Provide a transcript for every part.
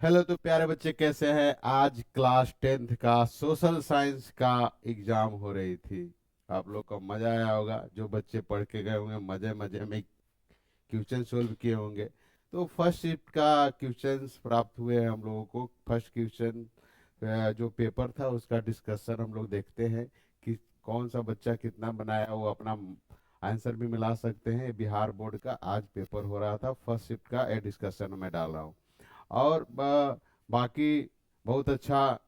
Hello तो प्यारे बच्चे कैसे हैं। आज क्लास 10th का सोशल साइंस का एग्जाम हो रही थी। आप लोग को मजा आया होगा। जो बच्चे पढ़ के गए होंगे मजे मजे में क्वेश्चन सोल्व किए होंगे। तो फर्स्ट शिफ्ट का क्वेश्चंस प्राप्त हुए हैं हम लोगों को। फर्स्ट क्वेश्चन जो पेपर था उसका डिस्कशन हम लोग देखते हैं कि कौन सा बच्चा कितना बनाया, वो अपना आंसर भी मिला सकते हैं। बिहार बोर्ड का आज पेपर हो रहा था, फर्स्ट शिफ्ट का ये डिस्कशन में डाल रहा हूँ। और बाकी बहुत अच्छा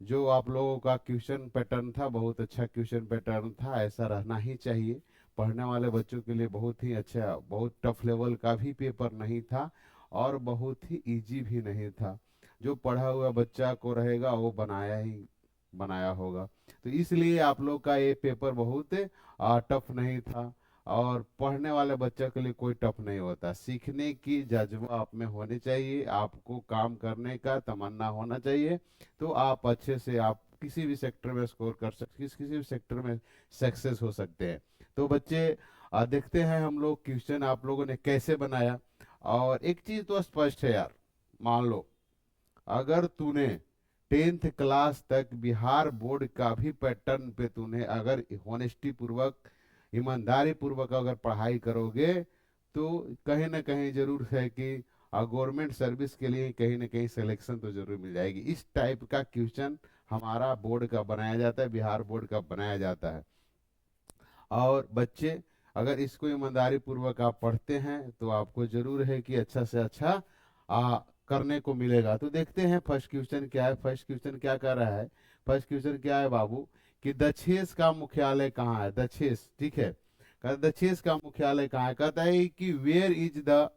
जो आप लोगों का क्वेश्चन पैटर्न था, बहुत अच्छा क्वेश्चन पैटर्न था। ऐसा रहना ही चाहिए। पढ़ने वाले बच्चों के लिए बहुत ही अच्छा, बहुत टफ लेवल का भी पेपर नहीं था और बहुत ही इजी भी नहीं था। जो पढ़ा हुआ बच्चा को रहेगा वो बनाया ही बनाया होगा। तो इसलिए आप लोग का ये पेपर बहुत टफ नहीं था। और पढ़ने वाले बच्चे के लिए कोई टफ नहीं होता। सीखने की जज्बा आप में होनी चाहिए, आपको काम करने का तमन्ना होना चाहिए। तो आप अच्छे से आप किसी भी सेक्टर में स्कोर कर सकते, किसी भी सेक्टर में सक्सेस हो सकते हैं। तो बच्चे देखते हैं हम लोग क्वेश्चन आप लोगों ने कैसे बनाया। और एक चीज तो स्पष्ट है यार, मान लो अगर तूने 10th क्लास तक बिहार बोर्ड का भी पैटर्न पे तूने अगर होनेस्टी पूर्वक, ईमानदारी पूर्वक अगर पढ़ाई करोगे तो कहीं ना कहीं जरूर है कि गवर्नमेंट सर्विस के लिए कहीं ना कहीं सिलेक्शन तो जरूर मिल जाएगी। इस टाइप का क्वेश्चन हमारा बोर्ड का बनाया जाता है, बिहार बोर्ड का बनाया जाता है। और बच्चे अगर इसको ईमानदारी पूर्वक आप पढ़ते हैं तो आपको जरूर है कि अच्छा से अच्छा करने को मिलेगा। तो देखते हैं फर्स्ट क्वेश्चन क्या है। फर्स्ट क्वेश्चन क्या कर रहा है। फर्स्ट क्वेश्चन क्या है बाबू, कि दक्षेस का मुख्यालय कहाँ है। दक्षेस, ठीक है। दक्षेस का मुख्यालय कहाँ है। कहता है कि where is the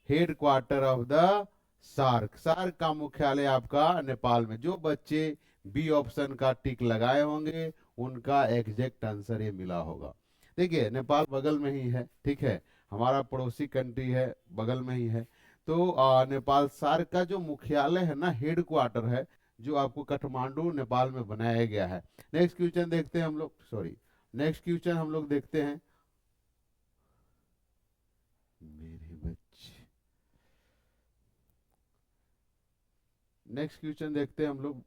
headquarter of the SAARC. SAARC का मुख्यालय आपका नेपाल में। जो बच्चे बी ऑप्शन का टिक लगाए होंगे उनका एग्जैक्ट आंसर ये मिला होगा। देखिए नेपाल बगल में ही है, ठीक है। हमारा पड़ोसी कंट्री है, बगल में ही है। तो नेपाल सार्क का जो मुख्यालय है ना, हेड क्वार्टर है, जो आपको काठमांडू नेपाल में बनाया गया है। नेक्स्ट क्वेश्चन देखते हैं हम लोग, सॉरी, नेक्स्ट क्वेश्चन हम लोग देखते हैं। मेरे बच्चे, नेक्स्ट क्वेश्चन देखते हैं हम लोग।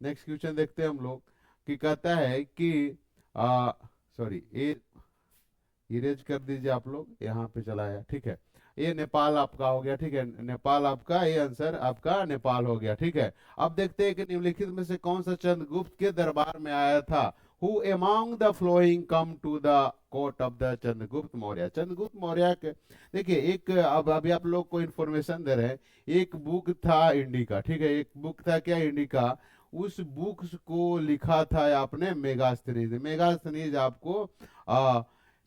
नेक्स्ट क्वेश्चन देखते हैं हम लोग कि कहता है कि सॉरी, ये इरेज कर दीजिए आप लोग, यहाँ पे चला है, ठीक है। ये नेपाल आपका हो गया, ठीक है। नेपाल आपका, ये आंसर आपका नेपाल हो गया, ठीक है। अब देखते हैं कि निम्नलिखित में से कौन सा चंद्रगुप्त के दरबार में आया था। Who among the following come to the court of the Chandragupta Maurya. Chandragupta Maurya के देखिए, एक अब अभी आप लोग को इन्फॉर्मेशन दे रहे हैं। एक बुक था इंडिका, ठीक है। एक बुक था क्या, इंडिका। उस बुक को लिखा था आपने मेगास्थनीज। मेगास्थनीज आपको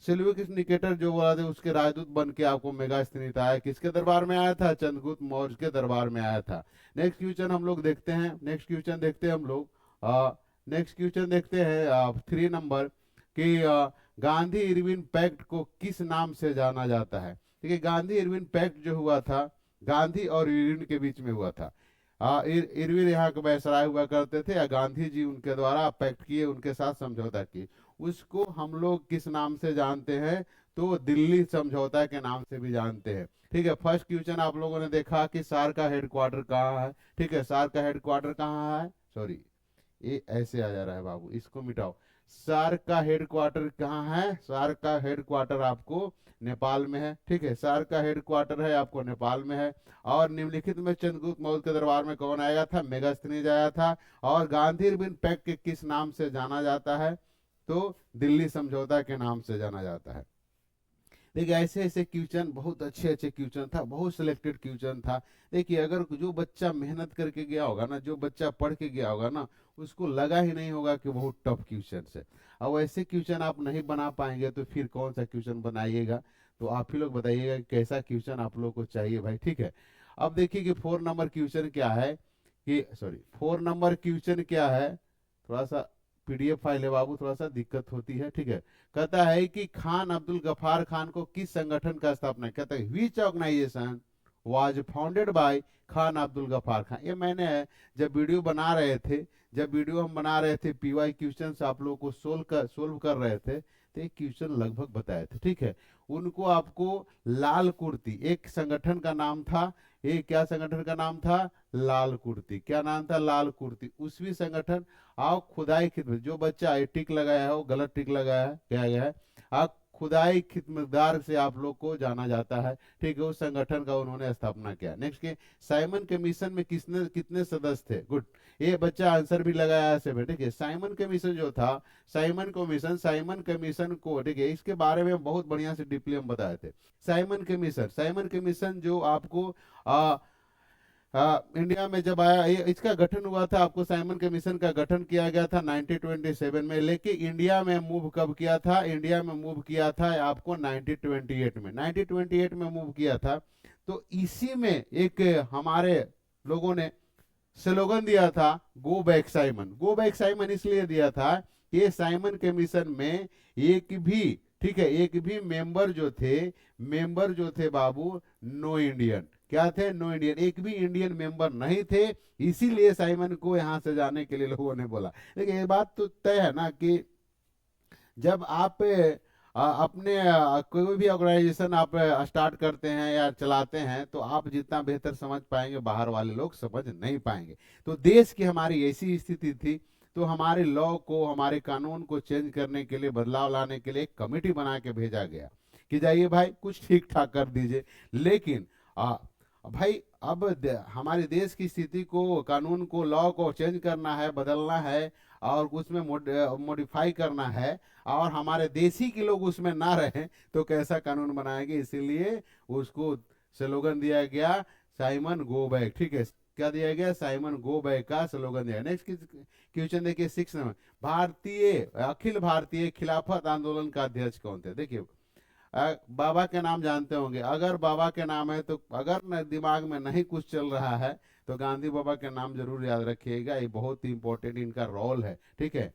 सिल्विकस निकेटर जो बोला था उसके राजदूत बन के आपको मेगास्थनीज आया। किसके दरबार में आया था, चंद्रगुप्त मौर्य के दरबार में आया था। नेक्स्ट क्वेश्चन हम लोग देखते हैं। नेक्स्ट क्वेश्चन देखते हैं हम लोग। नेक्स्ट क्वेश्चन देखते हैं 3 नंबर कि गांधी इरविन पैक्ट को किस नाम से जाना जाता है। ठीक है, गांधी इरविन पैक्ट जो हुआ था, गांधी और इरविन के बीच में हुआ था। इरविन यहाँ के वायसराय हुआ करते थे, या गांधी जी उनके द्वारा पैक्ट किए, उनके साथ समझौता किए। उसको हम लोग किस नाम से जानते हैं, तो दिल्ली समझौता के नाम से भी जानते हैं। ठीक है, फर्स्ट क्वेश्चन आप लोगों ने देखा कि सार का हेडक्वार्टर कहाँ है। ठीक है, सार का हेडक्वार्टर कहाँ है, सॉरी ये ऐसे आ जा रहा है बाबू, इसको मिटाओ। सार्क का हेडक्वार्टर कहाँ है, सार्क का हेडक्वार्टर आपको नेपाल में है। ठीक है, सार्क का हेडक्वार्टर है आपको नेपाल में है। और निम्नलिखित में चंद्रगुप्त मौर्य के दरबार में कौन आया था, मेगास्थनीज आया था। और गांधी इरविन पैक्ट के किस नाम से जाना जाता है, तो दिल्ली समझौता के नाम से जाना जाता है। देखिए ऐसे ऐसे क्वेश्चन, बहुत अच्छे अच्छे क्वेश्चन था, बहुत सिलेक्टेड क्वेश्चन था। देखिए अगर जो बच्चा मेहनत करके गया होगा ना, जो बच्चा पढ़ के गया होगा ना, उसको लगा ही नहीं होगा कि बहुत टफ क्वेश्चन है। अब ऐसे क्वेश्चन आप नहीं बना पाएंगे तो फिर कौन सा क्वेश्चन बनाइएगा। तो आप ही लोग बताइएगा कि कैसा क्वेश्चन आप लोग को चाहिए भाई, ठीक है। अब देखिए कि 4 नंबर क्वेश्चन क्या है, कि सॉरी 4 नंबर क्वेश्चन क्या है। थोड़ा सा पीडीएफ फाइल है बाबू, थोड़ा सा दिक्कत होती है, ठीक है। कहता है कि खान अब्दुल गफार खान को किस संगठन का स्थापना, कहता है which organization was founded by Khan Abdul Gaffar Khan. ये मैंने जब वीडियो बना रहे थे, जब वीडियो हम बना रहे थे, पीवाई क्वेश्चन आप लोगों को सोल्व कर रहे थे, तो एक क्वेश्चन लगभग बताए थे, ठीक है। उनको आपको लाल कुर्ती, एक संगठन का नाम था, ये क्या संगठन का नाम था? लाल कुर्ती। क्या नाम था? लाल कुर्ती। उसी संगठन आओ खुदाई खिदमत, जो बच्चा टिक लगाया है वो गलत टिक लगाया है, क्या गया है? आप खुदाई खिदमतगार से आप लोग को जाना जाता है, ठीक है। उस संगठन का उन्होंने स्थापना किया। नेक्स्ट के साइमन कमीशन में किसने कितने सदस्य थे? गुड, ये बच्चा आंसर भी लगाया है सेवन, ठीक है। साइमन कमीशन जो था, साइमन कमीशन को, ठीक है, इसके बारे में बहुत बढ़िया से डीपली हम बताए थे। साइमन कमीशन जो आपको इंडिया में जब आया, इसका गठन हुआ था, आपको साइमन कमीशन का गठन किया गया था 1927 में, लेकिन इंडिया में मूव कब किया था? इंडिया में मूव किया था आपको 1928 में मूव किया था। तो इसी में एक हमारे लोगों ने स्लोगन दिया था, go back Simon. Go back Simon इसलिए दिया था कि साइमन कमीशन में एक भी, ठीक है, एक भी मेंबर जो थे बाबू, नो इंडियन। क्या थे? नो इंडियन, एक भी इंडियन मेंबर नहीं थे। इसीलिए साइमन को यहां से जाने के लिए लोगों ने बोला। लेकिन ये बात तो तय है ना कि जब आप अपने कोई भी ऑर्गेनाइजेशन आप स्टार्ट करते हैं या चलाते हैं, तो आप जितना बेहतर समझ पाएंगे बाहर वाले लोग समझ नहीं पाएंगे। तो देश की हमारी ऐसी स्थिति थी, तो हमारे लॉ को, हमारे कानून को चेंज करने के लिए, बदलाव लाने के लिए एक कमेटी बना के भेजा गया कि जाइए भाई कुछ ठीक ठाक कर दीजिए। लेकिन भाई अब हमारे देश की स्थिति को, कानून को, लॉ को चेंज करना है, बदलना है और उसमें मॉडिफाई करना है, और हमारे देशी के लोग उसमें ना रहे तो कैसा कानून बनाएंगे? इसीलिए उसको स्लोगन दिया गया, साइमन गो बैक, ठीक है। क्या दिया गया? साइमन गो बैक का स्लोगन दिया। नेक्स्ट क्वेश्चन देखिए 6 नंबर, अखिल भारतीय खिलाफत आंदोलन का अध्यक्ष कौन थे? देखिए बाबा के नाम जानते होंगे, अगर बाबा के नाम है तो, अगर दिमाग में नहीं कुछ चल रहा है तो गांधी बाबा के नाम जरूर याद रखिएगा, ये बहुत ही इंपॉर्टेंट इनका रोल है, ठीक है।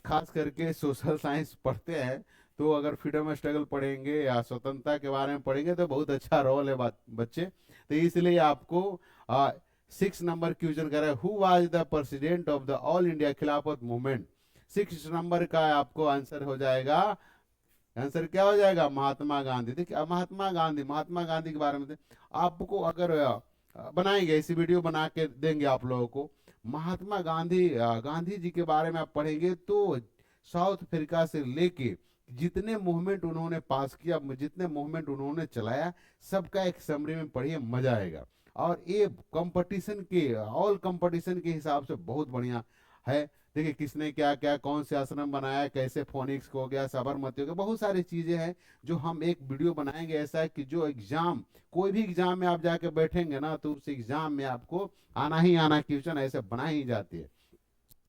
खास करके सोशल साइंस पढ़ते हैं तो अगर फ्रीडम स्ट्रगल पढ़ेंगे या स्वतंत्रता के बारे में पढ़ेंगे तो बहुत अच्छा रोल है बच्चे। तो इसलिए आपको 6 नंबर क्वेश्चन कर रहा है, who was the president of the all India खिलाफत मूवमेंट? 6 नंबर का आपको आंसर हो जाएगा, आंसर क्या हो जाएगा? महात्मा गांधी। देखिए महात्मा गांधी के बारे में आपको अगर बनाएंगे, ऐसी वीडियो बना के देंगे आप लोगों को, महात्मा गांधी जी के बारे में आप पढ़ेंगे तो साउथ अफ्रीका से लेके जितने मूवमेंट उन्होंने पास किया, जितने मूवमेंट उन्होंने चलाया, सबका एक समरी में पढ़िए, मजा आएगा। और ये कंपटीशन के, ऑल कंपटीशन के हिसाब से बहुत बढ़िया है। देखिए किसने क्या क्या, कौन से आश्रम बनाया, कैसे फोनिक्स हो गया, साबरमती हो गया, बहुत सारी चीजें हैं जो हम एक वीडियो बनाएंगे। ऐसा है कि जो एग्जाम, कोई भी एग्जाम में आप जाके बैठेंगे ना, तो उस एग्जाम में आपको आना ही आना, क्वेश्चन ऐसे बनाई ही जाती है।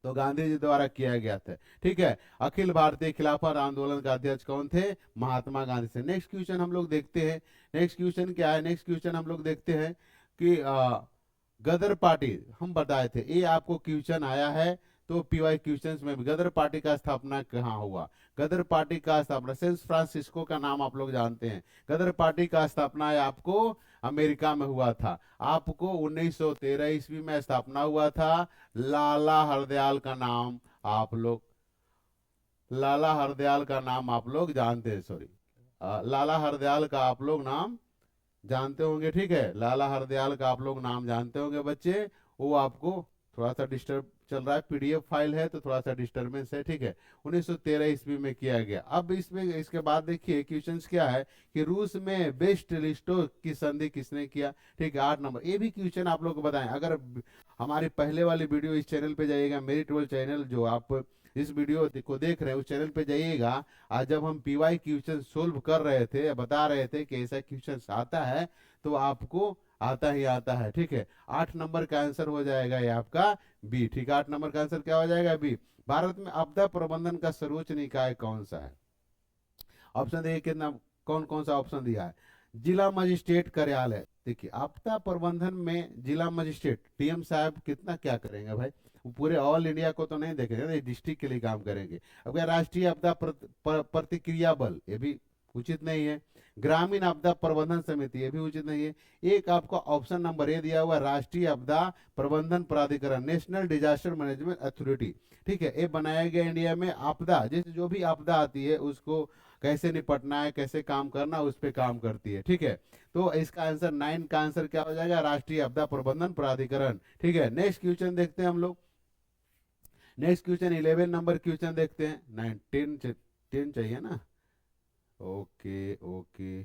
तो गांधी जी द्वारा किया गया था, ठीक है। अखिल भारतीय खिलाफत आंदोलन का अध्यक्ष कौन थे? महात्मा गांधी से। नेक्स्ट क्वेश्चन हम लोग देखते हैं, नेक्स्ट क्वेश्चन क्या है? नेक्स्ट क्वेश्चन हम लोग देखते हैं कि गदर पार्टी, हम बताए थे, ये आपको क्वेश्चन आया है तो पीवाई क्वेश्चंस में भी, गदर पार्टी का स्थापना कहाँ हुआ? गदर पार्टी का स्थापना, सेंट फ्रांसिस्को का नाम आप लोग जानते हैं। गदर पार्टी का स्थापना है आपको अमेरिका में हुआ था। आपको 1913 ईस्वी में स्थापना हुआ था। लाला हरदयाल का नाम आप लोग, लाला हरदयाल का नाम आप लोग जानते हैं, सॉरी, लाला हरदयाल का आप लोग नाम जानते होंगे, ठीक है। लाला हरदयाल का आप लोग नाम जानते होंगे बच्चे। वो आपको थोड़ा सा डिस्टर्ब चल रहा है, पीडीएफ फाइल है तो थोड़ा सा डिस्टरबेंस है, ठीक है। 1913 ईस्वी में किया गया। अब इसमें इसके बाद देखिए क्वेश्चंस क्या है कि रूस में बेस्ट लिस्टो की संधि किसने किया? ठीक है, 8 नंबर। ये भी क्वेश्चन आप लोग को बताएं, अगर हमारी पहले वाली वीडियो इस चैनल पे जाइएगा, मेरी ट्वेल्व चैनल, जो आप इस वीडियो को देख रहे हैं उस चैनल पे जाइएगा। आज जब हम पीवाई क्वेश्चन सोल्व कर रहे थे, बता रहे थे कि ऐसा क्वेश्चन आता है, तो आपको आता ही आता है, ठीक है। 8 नंबर का आंसर हो जाएगा ये आपका बी, ठीक है। 8 नंबर का आंसर क्या हो जाएगा? बी। भारत में आपदा प्रबंधन का सर्वोच्च निकाय कौन सा है? ऑप्शन देखिए कितना, कौन कौन सा ऑप्शन दिया है। जिला मजिस्ट्रेट कार्यालय, देखिए आपदा प्रबंधन में जिला मजिस्ट्रेट डीएम साहब कितना क्या करेंगे भाई? वो पूरे ऑल इंडिया को तो नहीं देखेंगे, डिस्ट्रिक्ट के लिए काम करेंगे। अब क्या राष्ट्रीय आपदा प्रतिक्रिया बल, ये भी उचित नहीं है। ग्रामीण आपदा प्रबंधन समिति, ये भी उचित नहीं है। एक आपको ऑप्शन नंबर ए दिया हुआ, राष्ट्रीय आपदा प्रबंधन प्राधिकरण, नेशनल डिजास्टर मैनेजमेंट अथॉरिटी, ठीक है। ये बनाया गया इंडिया में, आपदा जैसे जो भी आपदा आती है उसको कैसे निपटना है, कैसे काम करना, उस पे काम करती है। ठीक है, तो इसका आंसर 9 का आंसर क्या हो जाएगा, राष्ट्रीय आपदा प्रबंधन प्राधिकरण। ठीक है, नेक्स्ट क्वेश्चन देखते हैं हम लोग। नेक्स्ट क्वेश्चन 11 नंबर क्वेश्चन देखते हैं। 9 10 10 चाहिए ना। ओके ओके,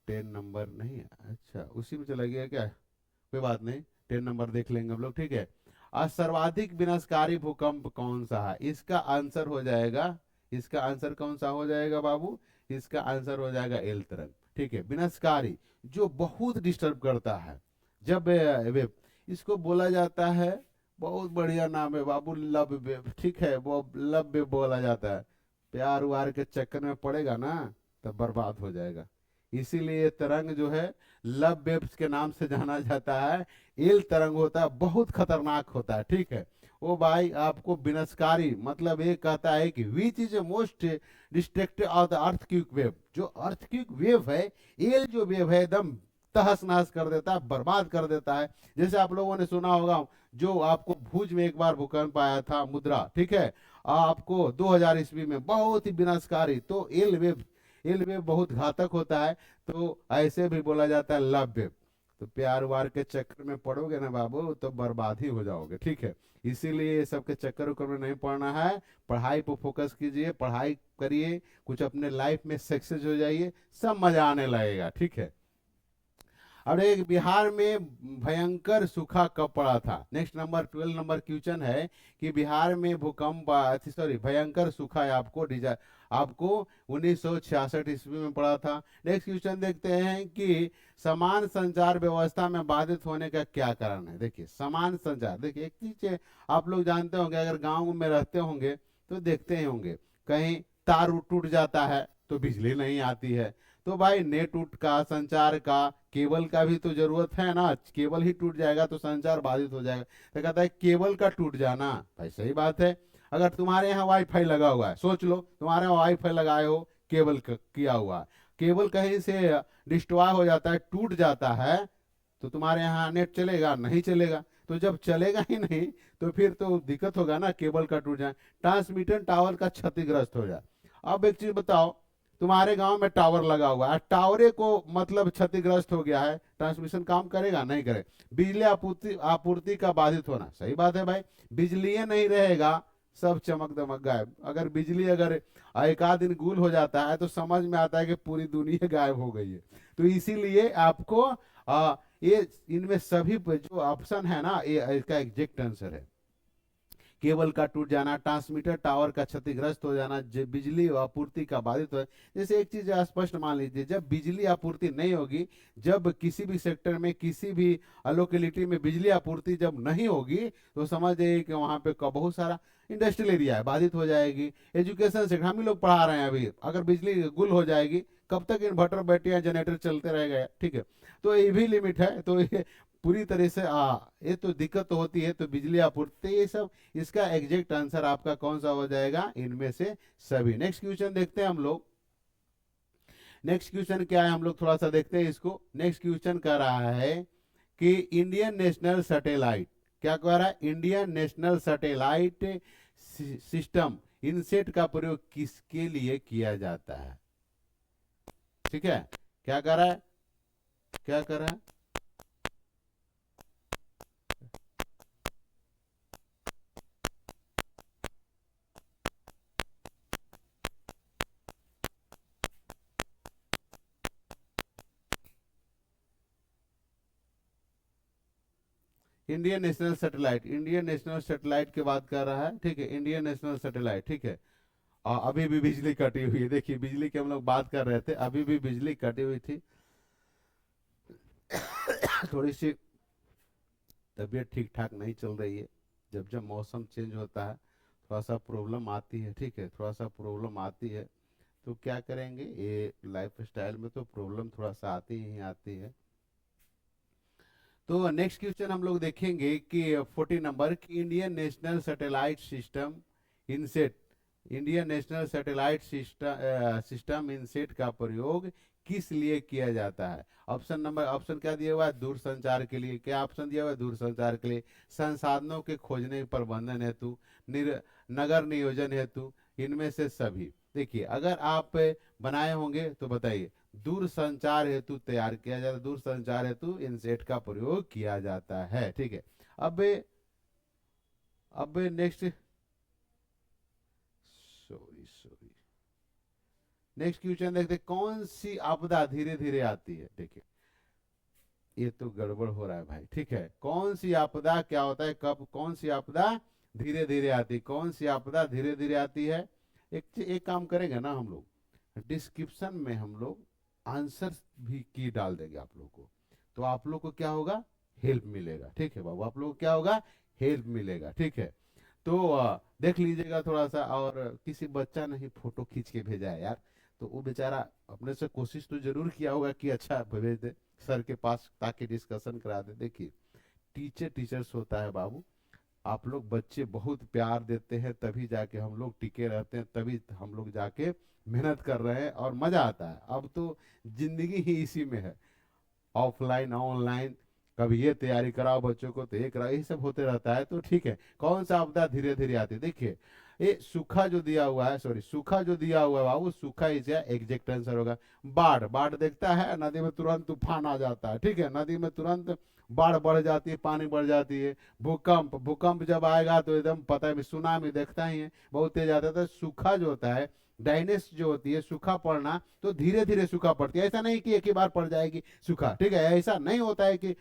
10 नंबर नहीं, अच्छा उसी में चला गया क्या, कोई बात नहीं, 10 नंबर देख लेंगे हम लोग। ठीक है, आज सर्वाधिक विनाशकारी भूकंप कौन सा है, इसका आंसर हो जाएगा, इसका आंसर कौन सा हो जाएगा बाबू, इसका आंसर हो जाएगा एल तरंग। ठीक है, विनाशकारी जो बहुत डिस्टर्ब करता है, जब इसको बोला जाता है, बहुत बढ़िया नाम है बाबू, लव वेव। ठीक है, वो लव वेव बोला जाता है। प्यार व्यार के चक्कर में पड़ेगा ना, तब बर्बाद हो जाएगा। इसीलिए ये तरंग जो है लव वेव्स के नाम से जाना जाता है। एल तरंग होता है, बहुत खतरनाक होता है। ठीक है, वो भाई आपको विनाशकारी मतलब ये कहता है कि which is most destructive of the earthquake wave. जो अर्थक्वेक वेव है, एल जो वेव है एकदम तहस नहस कर देता है, बर्बाद कर देता है। जैसे आप लोगों ने सुना होगा, जो आपको भुज में एक बार भूकंप आया था, मुद्रा। ठीक है, आपको 2000 ईस्वी में बहुत ही विनाशकारी। तो एल वेव बहुत घातक होता है। तो ऐसे भी बोला जाता है लव वेव। तो प्यार वार के चक्कर में पड़ोगे ना बाबू, तो बर्बाद ही हो जाओगे। ठीक है, इसीलिए ये सब के चक्कर उक्कर में नहीं पड़ना है, पढ़ाई पर फोकस कीजिए, पढ़ाई करिए, कुछ अपने लाइफ में सक्सेस हो जाइए, सब मजा आने लगेगा। ठीक है, और एक बिहार में भयंकर सूखा कब पड़ा था। नेक्स्ट नंबर 12 नंबर क्वेश्चन है कि बिहार में भूकंप, सॉरी भयंकर सूखा है, आपको 1966 ईस्वी में पड़ा था। नेक्स्ट क्वेश्चन देखते हैं कि समान संचार व्यवस्था में बाधित होने का क्या कारण है। देखिए समान संचार, देखिए एक चीज आप लोग जानते होंगे, अगर गांव में रहते होंगे तो देखते ही होंगे, कहीं तार टूट जाता है तो बिजली नहीं आती है। तो भाई नेट उट का, संचार का, केबल का भी तो जरूरत है ना। केबल ही टूट जाएगा तो संचार बाधित हो जाएगा। तो कहता है केबल का टूट जाना, भाई सही बात है। अगर तुम्हारे यहाँ वाईफाई लगा हुआ है, सोच लो तुम्हारे यहाँ वाईफाई लगाए हो, केबल किया हुआ है, केबल कहीं से डिस्ट्रॉय हो जाता है, टूट जाता है, तो तुम्हारे यहाँ नेट चलेगा, नहीं चलेगा। तो जब चलेगा ही नहीं तो फिर तो दिक्कत होगा ना, केबल का टूट जाए, ट्रांसमिटर टावर का क्षतिग्रस्त हो जाए। अब एक चीज बताओ, तुम्हारे गांव में टावर लगा हुआ है, टावरे को मतलब क्षतिग्रस्त हो गया है, ट्रांसमिशन काम करेगा, नहीं करे। बिजली आपूर्ति आपूर्ति का बाधित होना, सही बात है भाई, बिजली नहीं रहेगा, सब चमक दमक गायब। अगर बिजली अगर एक आध दिन गुल हो जाता है तो समझ में आता है कि पूरी दुनिया गायब हो गई है। तो इसीलिए आपको ये इनमें सभी जो ऑप्शन है ना, ये इसका एग्जैक्ट आंसर है। केबल का टूट जाना, ट्रांसमीटर टावर का क्षतिग्रस्त हो जाना, बिजली आपूर्ति का बाधित हो। जैसे एक चीज स्पष्ट मान लीजिए, जब बिजली आपूर्ति नहीं होगी, जब किसी भी सेक्टर में, किसी भी लोकेलिटी में बिजली आपूर्ति जब नहीं होगी, तो समझ जाइए कि वहां पे बहुत सारा इंडस्ट्रियल एरिया है, बाधित हो जाएगी। एजुकेशन सेक्टर हम ही लोग पढ़ा रहे हैं अभी, अगर बिजली गुल हो जाएगी, कब तक इन्वर्टर बैटरी जनरेटर चलते रहेगा। ठीक है, तो ये भी लिमिट है। तो ये पूरी तरह से ये तो दिक्कत तो होती है। तो बिजली आपूर्ति, ये सब, इसका एग्जैक्ट आंसर आपका कौन सा हो जाएगा, इनमें से सभी। नेक्स्ट क्वेश्चन देखते हैं हम लोग। नेक्स्ट क्वेश्चन क्या है, हम लोग थोड़ा सा देखते हैं इसको। नेक्स्ट क्वेश्चन कह रहा है कि इंडियन नेशनल सैटेलाइट, क्या कह रहा है, Indian national satellite system INSAT का प्रयोग किसके लिए किया जाता है। ठीक है, क्या कर रहा है, क्या कर रहा है, Indian national satellite, Indian national satellite की बात कर रहा है। ठीक है, इंडियन नेशनल सैटेलाइट। ठीक है, अभी भी बिजली कटी हुई है, देखिए बिजली की हम लोग बात कर रहे थे, अभी भी बिजली कटी हुई थी। थोड़ी सी तबीयत ठीक ठाक नहीं चल रही है। जब जब मौसम चेंज होता है थोड़ा सा प्रॉब्लम आती है। ठीक है, थोड़ा सा प्रॉब्लम आती है, तो क्या करेंगे, ये लाइफ स्टाइल में तो प्रॉब्लम थोड़ा सा आती ही आती है। तो नेक्स्ट क्वेश्चन हम लोग देखेंगे कि 14 नंबर की Indian national satellite system INSAT, Indian national satellite system INSAT का प्रयोग किस लिए किया जाता है। ऑप्शन क्या दिया हुआ है, दूरसंचार के लिए। क्या ऑप्शन दिया हुआ है, दूरसंचार के लिए, संसाधनों के खोजने प्रबंधन हेतु, नगर नियोजन हेतु, इनमें से सभी। देखिए अगर आप बनाए होंगे तो बताइए, दूर संचार हेतु तैयार किया जाता है, दूर संचार हेतु इनसेट का प्रयोग किया जाता है। ठीक है। अब next, sorry sorry, next question देखते हैं, कौन सी आपदा धीरे धीरे आती है। देखिए ये तो गड़बड़ हो रहा है भाई। ठीक है, कौन सी आपदा क्या होता है, कब कौन सी आपदा धीरे धीरे आती है, कौन सी आपदा धीरे धीरे आती है। एक काम करेंगे ना हम लोग, डिस्क्रिप्शन में हम लोग आंसर भी की डाल देंगे आप लोग को, तो आप लोग को क्या होगा, हेल्प मिलेगा। ठीक है बाबू, आप लोग को क्या होगा, हेल्प मिलेगा। ठीक है, तो देख लीजिएगा थोड़ा सा। और किसी बच्चा ने ही फोटो खींच के भेजा है यार, तो वो बेचारा अपने से कोशिश तो जरूर किया होगा कि अच्छा भेज दे सर के पास, ताकि डिस्कशन करा दे। देखिए टीचर्स होता है बाबू, आप लोग बच्चे बहुत प्यार देते हैं, तभी जाके हम लोग टिके रहते हैं, तभी हम लोग जाके मेहनत कर रहे हैं और मजा आता है। अब तो जिंदगी ही इसी में है, ऑफलाइन ऑनलाइन, कभी ये तैयारी कराओ बच्चों को तो ये कराओ, यही सब होते रहता है। तो ठीक है, कौन सा आपदा धीरे धीरे आती है। देखिए ये सूखा जो दिया हुआ है, सॉरी सूखा जो दिया हुआ है बाबू, सूखा इसका एग्जैक्ट आंसर होगा। बाढ़, बाढ़ देखता है नदी में तुरंत तूफान आ जाता है। ठीक है, नदी में तुरंत बाढ़ बढ़ जाती है, पानी बढ़ जाती है। भूकंप, भूकंप जब आएगा तो एकदम पता है, सुनामी देखता ही है, बहुत तेज आता है। तो सूखा जो होता है, डाइनेस जो होती है, सूखा पड़ना, तो धीरे धीरे सूखा पड़ती है, ऐसा नहीं कि एक ही बार पड़ जाएगी सूखा। ठीक है, ऐसा नहीं होता है कि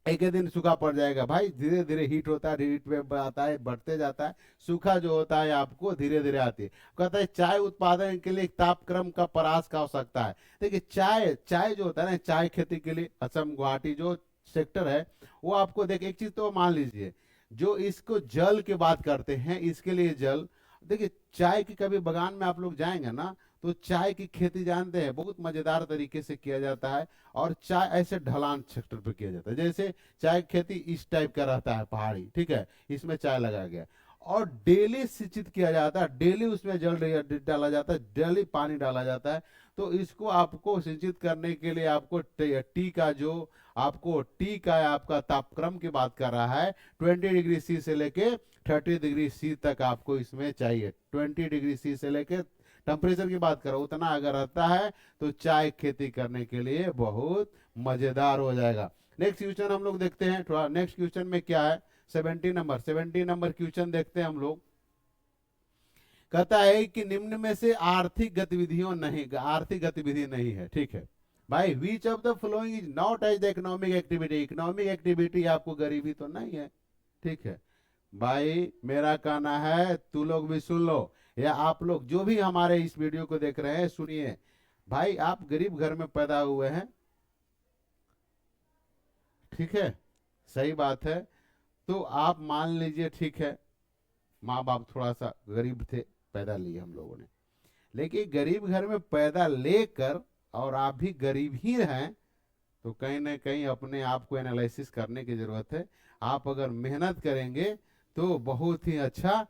एक ही दिन सूखा पड़ जाएगा भाई, धीरे धीरे हीट होता है, हीट वेव आता है, बढ़ते जाता है। सूखा जो होता है आपको धीरे धीरे आती है। कहता है चाय उत्पादन के लिए एक तापक्रम का परास का आवश्यकता है। देखिए चाय, चाय जो होता है ना, चाय खेती के लिए असम गुवाहाटी जो सेक्टर है, वो आपको देख, एक चीज तो मान लीजिए, जो इसको जल की बात करते हैं, इसके लिए जल। देखिए चाय की कभी बागान में आप लोग जाएंगे ना, तो चाय की खेती जानते हैं बहुत मजेदार तरीके से किया जाता है। और चाय ऐसे ढलान सेक्टर पे किया जाता है, जैसे चाय की खेती इस टाइप का रहता है, पहाड़ी। ठीक है, इसमें चाय लगाया गया और डेली सिंचित किया जाता है, डेली उसमें जल डाला जाता है, डेली पानी डाला जाता है। तो इसको आपको सिंचित करने के लिए आपको टी का जो, आपको टी का आपका तापक्रम की बात कर रहा है, 20 डिग्री सी से लेके 30 डिग्री सी तक आपको इसमें चाहिए। 20 डिग्री सी से लेके टेम्परेचर की बात करो, उतना अगर रहता है तो चाय खेती करने के लिए बहुत मजेदार हो जाएगा। नेक्स्ट क्वेश्चन हम लोग देखते हैं, थोड़ा नेक्स्ट क्वेश्चन में क्या है, 17 नंबर क्वेश्चन देखते हैं हम लोग। कहता है कि निम्न में से आर्थिक गतिविधि नहीं है। ठीक है भाई, which of the following is not as the economic activity. Economic activity आपको गरीबी तो नहीं है। ठीक है भाई, मेरा कहना है तू लोग भी सुन लो, या आप लोग जो भी हमारे इस वीडियो को देख रहे हैं सुनिए। भाई आप गरीब घर में पैदा हुए हैं, ठीक है, सही बात है। तो आप मान लीजिए, ठीक है, माँ बाप थोड़ा सा गरीब थे, पैदा लिए हम लोगों ने, लेकिन गरीब घर में पैदा लेकर और आप भी गरीब ही हैं, तो कहीं ना कहीं अपने आप को एनालिसिस करने की जरूरत है। आप अगर मेहनत करेंगे तो बहुत ही अच्छा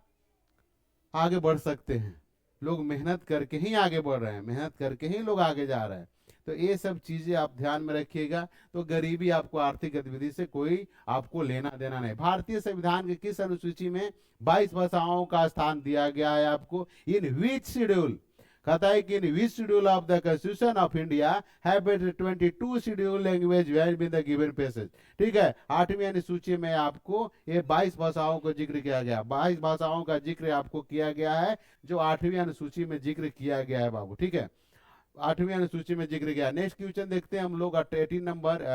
आगे बढ़ सकते हैं। लोग मेहनत करके ही आगे बढ़ रहे हैं, मेहनत करके ही लोग आगे जा रहे हैं। तो ये सब चीजें आप ध्यान में रखिएगा। तो गरीबी आपको आर्थिक गतिविधि से कोई आपको लेना देना नहीं। भारतीय संविधान के किस अनुसूची में 22 भाषाओं का स्थान दिया गया है आपको, इन विच शेड्यूल। कहता है कि in which schedule of the constitution of India have 22 schedule language has been the given passage. ठीक है, 8वीं अनुसूची में आपको ये 22 भाषाओं को जिक्र किया गया, 22 भाषाओं का जिक्र आपको किया गया है, जो 8वीं अनुसूची में जिक्र किया गया है बाबू। ठीक है, 8वीं अनुसूची में जिक्र किया। नेक्स्ट क्वेश्चन देखते हैं हम लोग, 18 नंबर,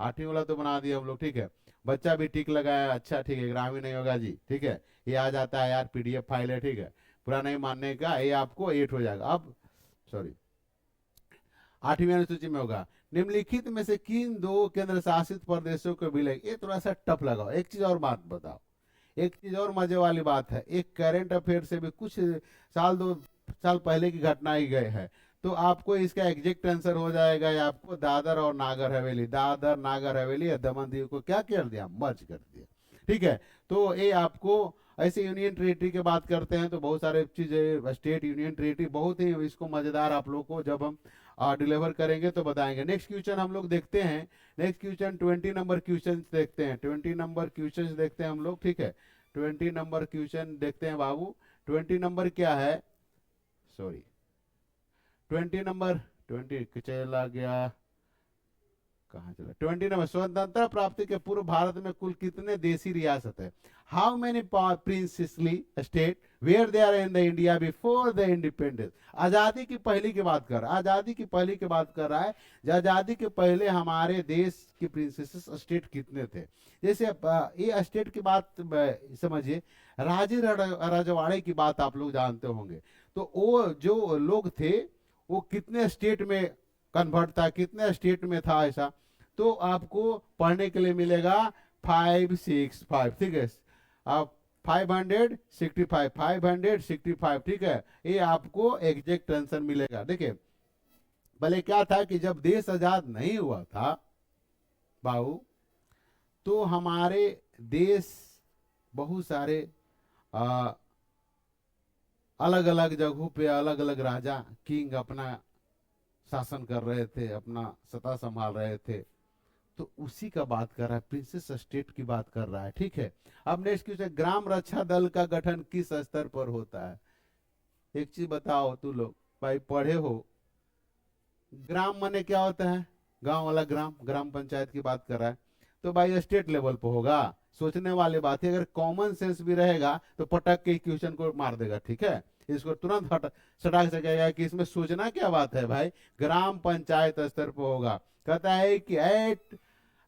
8वीं वाला तो बना दिया हम लोग। ठीक है, बच्चा भी टिक लगाया, अच्छा ठीक है, ग्रामीण नहीं होगा जी। ठीक है, ये आ जाता है यार, पीडीएफ फाइल है। ठीक है, पूरा नहीं मानने का, ये आपको 8 हो जाएगा। अब सॉरी, 8वीं अनुसूची में होगा, निम्नलिखित में से किन दो केंद्र शासित प्रदेशों को मिले। ये थोड़ा सा टफ लगाओ। एक चीज और बात बताओ, एक चीज और मजे वाली बात है, एक करंट अफेयर से भी कुछ साल 2 साल पहले की घटना ही गए है, तो आपको इसका एग्जैक्ट आंसर हो जाएगा। ये आपको दादर और नागर हवेली, दादर नागर हवेली या दमन दीव को क्या कर दिया, मर्ज कर दिया। ठीक है, तो ये आपको ऐसे यूनियन टेरिटरी की बात करते हैं तो बहुत सारे चीजें, स्टेट यूनियन टेरिटरी, बहुत ही इसको मजेदार आप लोग को जब हम डिलीवर करेंगे तो बताएंगे। नेक्स्ट क्वेश्चन हम लोग देखते हैं, नेक्स्ट क्वेश्चन 20 नंबर क्वेश्चन देखते हैं, 20 नंबर क्वेश्चन देखते हैं हम लोग। ठीक है, 20 नंबर क्वेश्चन देखते हैं बाबू। 20 नंबर क्या है, सॉरी 20 नंबर, 20 चला गया, कहाँ चला 20 नंबर, स्वतंत्रता प्राप्ति के पूर्व भारत में कुल कितने देशी रियासत है? How many princely state were they are in the India before the independence? आजादी की पहली की बात कर रहा है, आजादी की पहली की बात कर रहा है। आजादी के पहले हमारे देश के प्रिंसेस स्टेट कितने थे? जैसे ये स्टेट की बात समझिए, राजे रजवाड़े की बात आप लोग जानते होंगे। तो वो जो लोग थे वो कितने स्टेट में कन्वर्ट था, कितने स्टेट में था ऐसा, तो आपको पढ़ने के लिए मिलेगा 565, ठीक है। आप 565, ठीक है, ये आपको एग्जैक्ट आंसर मिलेगा। देखिए भले क्या था कि जब देश आजाद नहीं हुआ था बाबू, तो हमारे देश बहुत सारे अलग अलग जगहों पे अलग अलग राजा किंग अपना शासन कर रहे थे, अपना सत्ता संभाल रहे थे। तो उसी का बात कर रहा है, प्रिंसेस स्टेट की बात कर रहा है, ठीक है। अब नेक्स्ट क्वेश्चन, ग्राम रक्षा दल का गठन किस स्तर पर होता है? एक चीज बताओ तू लोग, भाई पढ़े हो, ग्राम माने क्या होता है? गांव वाला ग्राम, ग्राम पंचायत की बात कर रहा है। तो भाई स्टेट लेवल पर होगा। सोचने वाली बात है, अगर कॉमन सेंस भी रहेगा तो पटक के क्वेश्चन को मार देगा, ठीक है। इसको तुरंत सटाक सकेगा कि इसमें सोचना क्या बात है भाई, ग्राम पंचायत स्तर पर होगा। कहता है कि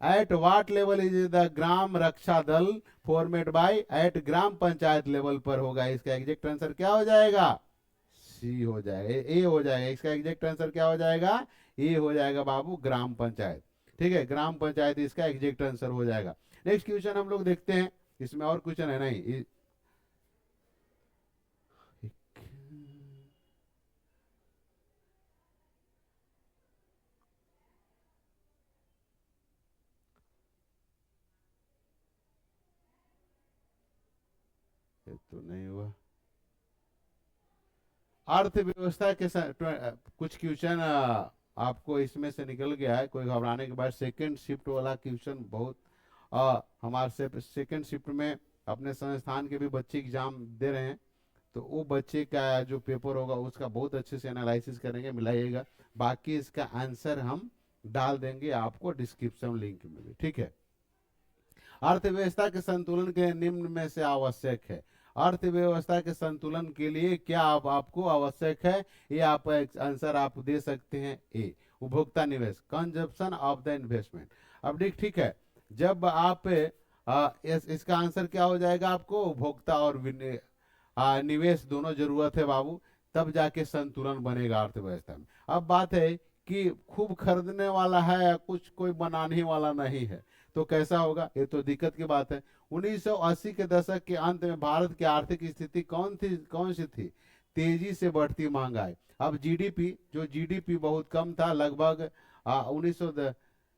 at what level is the Gram Raksha Dal formed by? At Gram Panchayat level पर होगा। इसका एग्जैक्ट आंसर क्या हो जाएगा? सी हो जाएगा, ए हो जाएगा। इसका एग्जैक्ट आंसर क्या हो जाएगा? ए हो जाएगा बाबू, ग्राम पंचायत, ठीक है। ग्राम पंचायत इसका एग्जैक्ट आंसर हो जाएगा। नेक्स्ट क्वेश्चन हम लोग देखते हैं, इसमें और क्वेश्चन है नहीं। ये तो नहीं हुआ। अर्थव्यवस्था के कुछ क्वेश्चन आपको इसमें से निकल गया है, कोई घबराने के बाद। सेकंड शिफ्ट वाला क्वेश्चन बहुत हमारे सेकंड शिफ्ट में अपने संस्थान के भी बच्चे एग्जाम दे रहे हैं, तो वो बच्चे का जो पेपर होगा उसका बहुत अच्छे से एनालिसिस करेंगे, मिलाइएगा। बाकी इसका आंसर हम डाल देंगे आपको डिस्क्रिप्शन लिंक में भी, ठीक है। अर्थव्यवस्था के संतुलन के निम्न में से आवश्यक है? अर्थव्यवस्था के संतुलन के लिए क्या आपको आवश्यक है? ये आप आंसर आप दे सकते हैं ए, उपभोक्ता निवेश, कंजप्शन ऑफ द इन्वेस्टमेंट। अब देख, ठीक है, जब आप इसका आंसर क्या हो जाएगा आपको? उपभोक्ता और निवेश दोनों जरूरत है बाबू, तब जाके संतुलन बनेगा अर्थव्यवस्था में। अब बात है कि खूब खरीदने वाला है, कुछ कोई बनाने वाला नहीं है, तो कैसा होगा? ये तो दिक्कत की बात है। 1980 के दशक के अंत में भारत की आर्थिक स्थिति कौन सी थी? तेजी से बढ़ती महंगाई। अब जीडीपी, जो जीडीपी बहुत कम था, लगभग 1900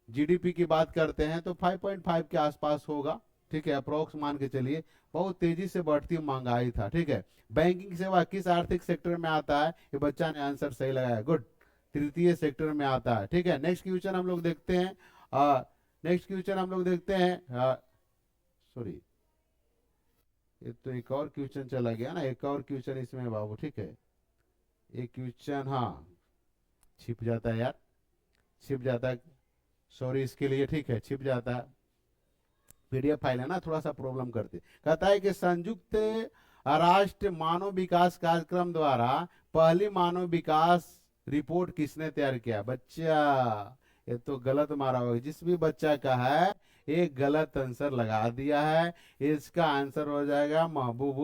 जीडीपी की बात करते हैं तो 5.5 के आसपास होगा, ठीक है, अप्रोक्स मान के चलिए। बहुत तेजी से बढ़ती महंगाई था, ठीक है। बैंकिंग सेवा किस आर्थिक सेक्टर में आता है? ये बच्चा ने आंसर सही लगाया, गुड, तृतीय सेक्टर में आता है, ठीक है। नेक्स्ट क्वेश्चन हम लोग देखते हैं, नेक्स्ट क्वेश्चन हम लोग देखते हैं, सॉरी ये तो एक और क्वेश्चन चला गया ना, एक और क्वेश्चन इसमें है बाबू, ठीक है। एक क्वेश्चन, हाँ छिप जाता है यार, छिप जाता है, सॉरी इसके लिए, ठीक है, छिप जाता है। पीडीएफ फाइल है ना, थोड़ा सा प्रॉब्लम करती। कहता है कि संयुक्त राष्ट्र मानव विकास कार्यक्रम द्वारा पहली मानव विकास रिपोर्ट किसने तैयार किया? बच्चा ये तो गलत मारा होगा, जिस भी बच्चा का है एक गलत आंसर लगा दिया है। इसका आंसर हो जाएगा महबूब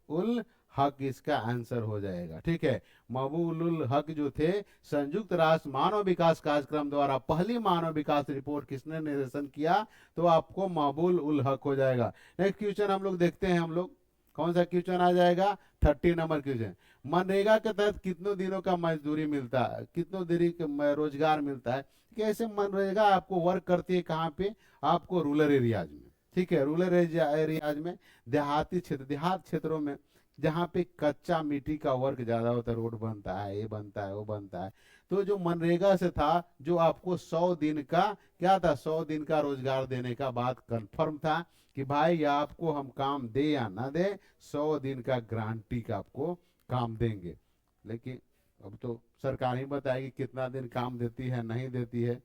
उल हक, इसका आंसर हो जाएगा, ठीक है। महबूब उल हक जो थे, संयुक्त राष्ट्र मानव विकास कार्यक्रम द्वारा पहली मानव विकास रिपोर्ट किसने निर्देशन किया? तो आपको महबूब उल हक हो जाएगा। नेक्स्ट क्वेश्चन हम लोग देखते हैं, हम लोग कौन सा क्वेश्चन आ जाएगा? 30 नंबर क्वेश्चन, मनरेगा के तहत कितनों दिनों का मजदूरी मिलता है, कितनों दिन का रोजगार मिलता है? कैसे मनरेगा आपको वर्क करती है, कहाँ पे? आपको रूरल एरियाज में, ठीक है, रूरल एरियाज में, देहाती क्षेत्र, देहात क्षेत्रों में, जहाँ पे कच्चा मिट्टी का वर्क ज्यादा होता है, रोड बनता है, ये बनता है, वो बनता है। तो जो मनरेगा से था, जो आपको 100 दिन का क्या था, 100 दिन का रोजगार देने का बात कंफर्म था कि भाई आपको हम काम दे या ना दे, 100 दिन का गारंटी का आपको काम देंगे। लेकिन अब तो सरकार ही बताएगी कितना दिन काम देती है नहीं देती है।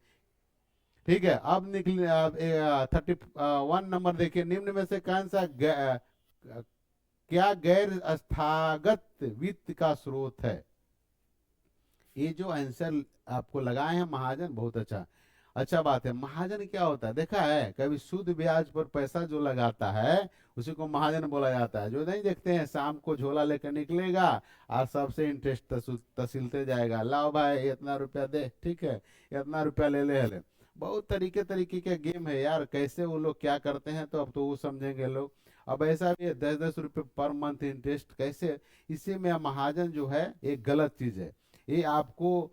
ठीक है, अब निकले 31 नंबर देखिए, निम्न में से कौन सा क्या गैर स्थागत वित्त का स्रोत है। ये जो आंसर आपको लगाए हैं महाजन, बहुत अच्छा अच्छा बात है। महाजन क्या होता है देखा है कभी? सूद ब्याज पर पैसा जो लगाता है उसी को महाजन बोला जाता है। जो नहीं देखते हैं शाम को झोला लेकर निकलेगा और सबसे इंटरेस्ट तसीलते जाएगा, लाओ भाई इतना रुपया दे, ठीक है, इतना रुपया ले ले ले। बहुत तरीके तरीके के गेम है यार, कैसे वो लोग क्या करते हैं तो अब तो वो समझेंगे लोग। अब ऐसा भी है 10-10 रुपये पर मंथ इंटरेस्ट कैसे। इसी में महाजन जो है एक गलत चीज है, ये आपको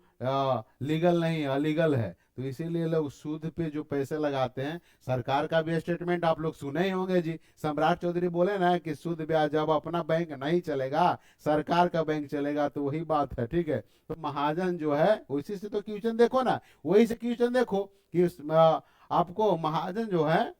लीगल नहीं अलीगल है। तो इसीलिए लोग सूद पे जो पैसे लगाते हैं, सरकार का भी स्टेटमेंट आप लोग सुने ही होंगे जी। सम्राट चौधरी बोले ना कि सूद ब्याज जब अपना बैंक नहीं चलेगा सरकार का बैंक चलेगा, तो वही बात है। ठीक है, तो महाजन जो है उसी से तो क्वेश्चन देखो ना, वही से क्वेश्चन देखो कि आपको महाजन जो है,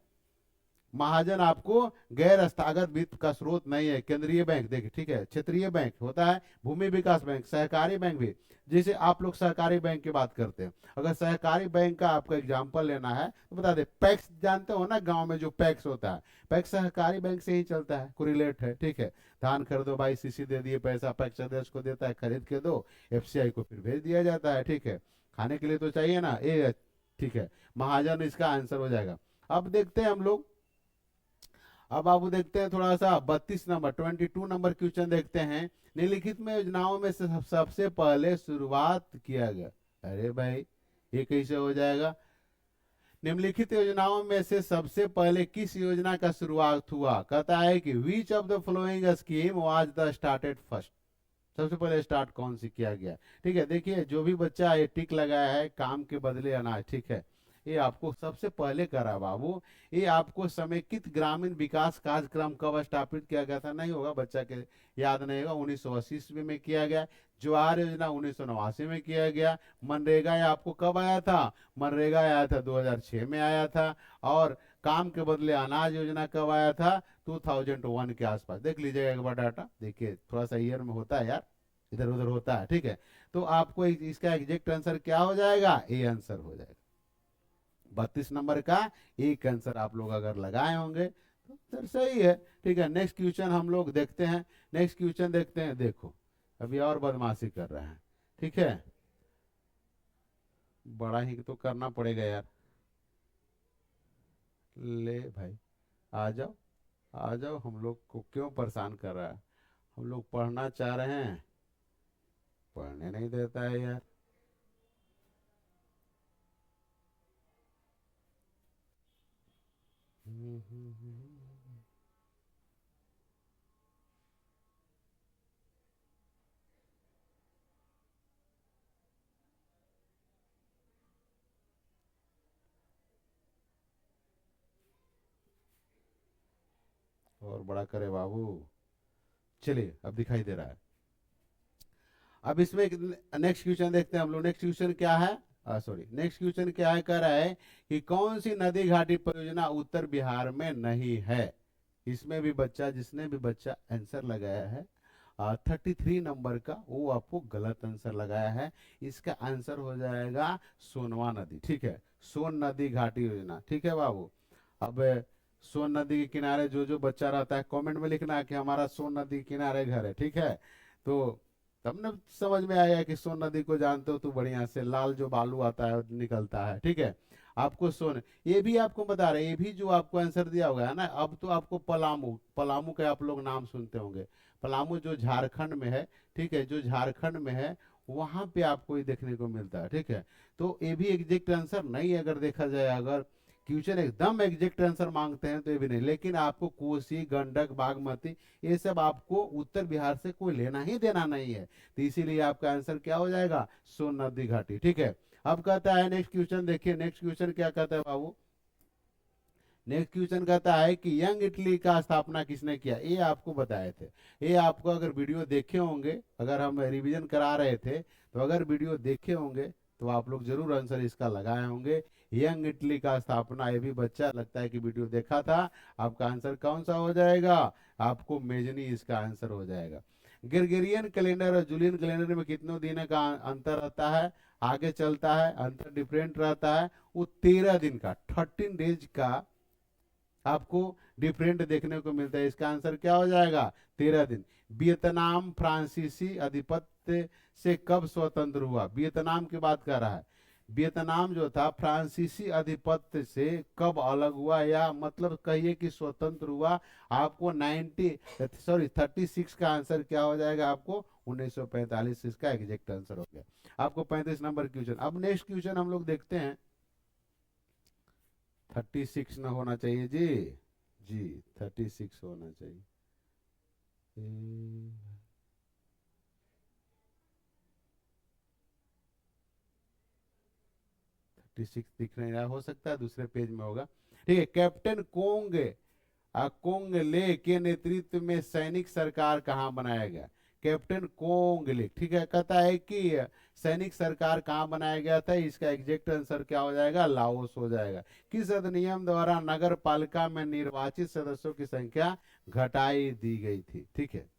महाजन आपको गैर स्थगित वित्त का स्रोत नहीं है। केंद्रीय बैंक देखिए, ठीक है, क्षेत्रीय बैंक होता है, भूमि विकास बैंक, सहकारी बैंक भी। जैसे आप लोग सहकारी बैंक की बात करते हैं, अगर सहकारी बैंक का आपको एग्जांपल लेना है तो बता दे, पैक्स जानते हो ना, गांव में जो पैक्स होता है, पैक्स सहकारी बैंक से ही चलता है, कोरिलेट है। ठीक है, धान खरीदो भाई, सीसी दे दिए पैसा, पैक्स अध्यक्ष को देता है, खरीद के दो, एफसीआई को फिर भेज दिया जाता है। ठीक है, खाने के लिए तो चाहिए ना ये। ठीक है, महाजन इसका आंसर हो जाएगा। अब देखते हैं हम लोग, अब आप देखते हैं थोड़ा सा 22 नंबर क्वेश्चन देखते हैं। निम्नलिखित में योजनाओं में से सबसे पहले शुरुआत किया गया। अरे भाई ये कैसे हो जाएगा? निम्नलिखित योजनाओं में से सबसे पहले किस योजना का शुरुआत हुआ? कहता है कि विच of the following scheme was the started first. सबसे पहले स्टार्ट कौन सी किया गया? ठीक है, देखिए जो भी बच्चा ये टिक लगाया है काम के बदले अनाज, ठीक है, ये आपको सबसे पहले करा बाबू। ये आपको समेकित ग्रामीण विकास कार्यक्रम कब स्थापित किया गया था? नहीं होगा, बच्चा के याद नहीं होगा। 1980 ईस्वी में किया गया। ज्वार योजना 1989 में किया गया। मनरेगा ये आपको कब आया था? मनरेगा आया था 2006 में आया था। और काम के बदले अनाज योजना कब आया था? 2001 के आसपास। देख लीजिएगा एक बार डाटा, देखिए थोड़ा सा ईयर में होता है यार, इधर उधर होता है। ठीक है, तो आपको इसका एग्जैक्ट आंसर क्या हो जाएगा? ए आंसर हो जाएगा। 32 नंबर का एक आंसर आप लोग अगर लगाए होंगे तो सर सही है। ठीक है, नेक्स्ट क्वेश्चन हम लोग देखते हैं। नेक्स्ट क्वेश्चन देखते हैं, देखो अभी और बदमाशी कर रहे हैं। ठीक है, बड़ा ही तो करना पड़ेगा यार। ले भाई आ जाओ, आ जाओ, हम लोग को क्यों परेशान कर रहा है? हम लोग पढ़ना चाह रहे हैं, पढ़ने नहीं देता है यार। और बड़ा करे बाबू। चलिए अब दिखाई दे रहा है। अब इसमें नेक्स्ट क्वेश्चन देखते हैं हम लोग। नेक्स्ट क्वेश्चन क्या है? सॉरी, नेक्स्ट क्वेश्चन क्या है? कह रहा है कि कौन सी नदी घाटी परियोजना उत्तर बिहार में नहीं है? इसमें भी बच्चा, जिसने भी बच्चा आंसर लगाया है 33 नंबर का, वो आपको गलत आंसर लगाया है। इसका आंसर हो जाएगा सोनवा नदी। ठीक है, सोन नदी घाटी योजना। ठीक है बाबू। अब सोन नदी के किनारे जो जो बच्चा रहता है कमेंट में लिखना है कि हमारा सोन नदी के किनारे घर है। ठीक है, तो तब न समझ में आएगा कि सोन नदी को जानते हो तो बढ़िया से, लाल जो बालू आता है निकलता है। ठीक है, आपको सोन, ये भी आपको बता रहे, ये भी जो आपको आंसर दिया होगा है ना, अब तो आपको पलामू, पलामू के आप लोग नाम सुनते होंगे। पलामू जो झारखंड में है, ठीक है, जो झारखंड में है वहां पे आपको ये देखने को मिलता है। ठीक है, तो ये भी एग्जैक्ट आंसर नहीं है अगर देखा जाए। अगर क्वेश्चन एकदम एग्जैक्ट आंसर मांगते हैं तो ये भी नहीं, लेकिन आपको कोसी, गंडक, बागमती, ये सब आपको उत्तर बिहार से कोई लेना ही देना नहीं है। तो इसीलिए आपका आंसर क्या हो जाएगा? सोन नदी घाटी। ठीक है, अब कहता है नेक्स्ट क्वेश्चन, देखिए नेक्स्ट क्वेश्चन क्या कहता है बाबू। नेक्स्ट क्वेश्चन कहता है कि यंग इटली का स्थापना किसने किया? ये आपको बताए थे। ये आपको अगर वीडियो देखे होंगे, अगर हम रिवीजन करा रहे थे तो अगर वीडियो देखे होंगे तो आप लोग जरूर आंसर इसका लगाए होंगे। यंग इटली का स्थापना, ये भी बच्चा लगता है कि वीडियो देखा था। आपका आंसर कौन सा हो जाएगा? आपको मेजनी इसका आंसर हो जाएगा। ग्रेगोरियन कैलेंडर और जूलियन कैलेंडर में कितने दिन का अंतर रहता है, आगे चलता है, अंतर डिफरेंट रहता है, वो 13 दिन का, 13 डेज का आपको डिफरेंट देखने को मिलता है। इसका आंसर क्या हो जाएगा, 13 दिन। वियतनाम फ्रांसीसी आधिपत्य से कब स्वतंत्र हुआ, वियतनाम की बात कर रहा है। वियतनाम जो था फ्रांसीसी आधिपत्य से कब अलग हुआ, या मतलब कहिए कि स्वतंत्र हुआ। आपको 36 का आंसर क्या हो जाएगा, आपको 1945 इसका एग्जैक्ट आंसर हो गया। आपको 35 नंबर क्वेश्चन। अब नेक्स्ट क्वेश्चन हम लोग देखते हैं। 36 ना होना चाहिए जी, जी 36 होना चाहिए। 36 दिख नहीं रहा, हो सकता है दूसरे पेज में होगा। ठीक है, कैप्टन कोंगले के नेतृत्व में सैनिक सरकार कहाँ बनाया गया, कैप्टन कोंगले। ठीक है, कहता है कि सैनिक सरकार कहाँ बनाया गया था, इसका एग्जैक्ट आंसर क्या हो जाएगा, लाओस हो जाएगा। किस अधिनियम द्वारा नगर पालिका में निर्वाचित सदस्यों की संख्या घटाई दी गई थी। ठीक है,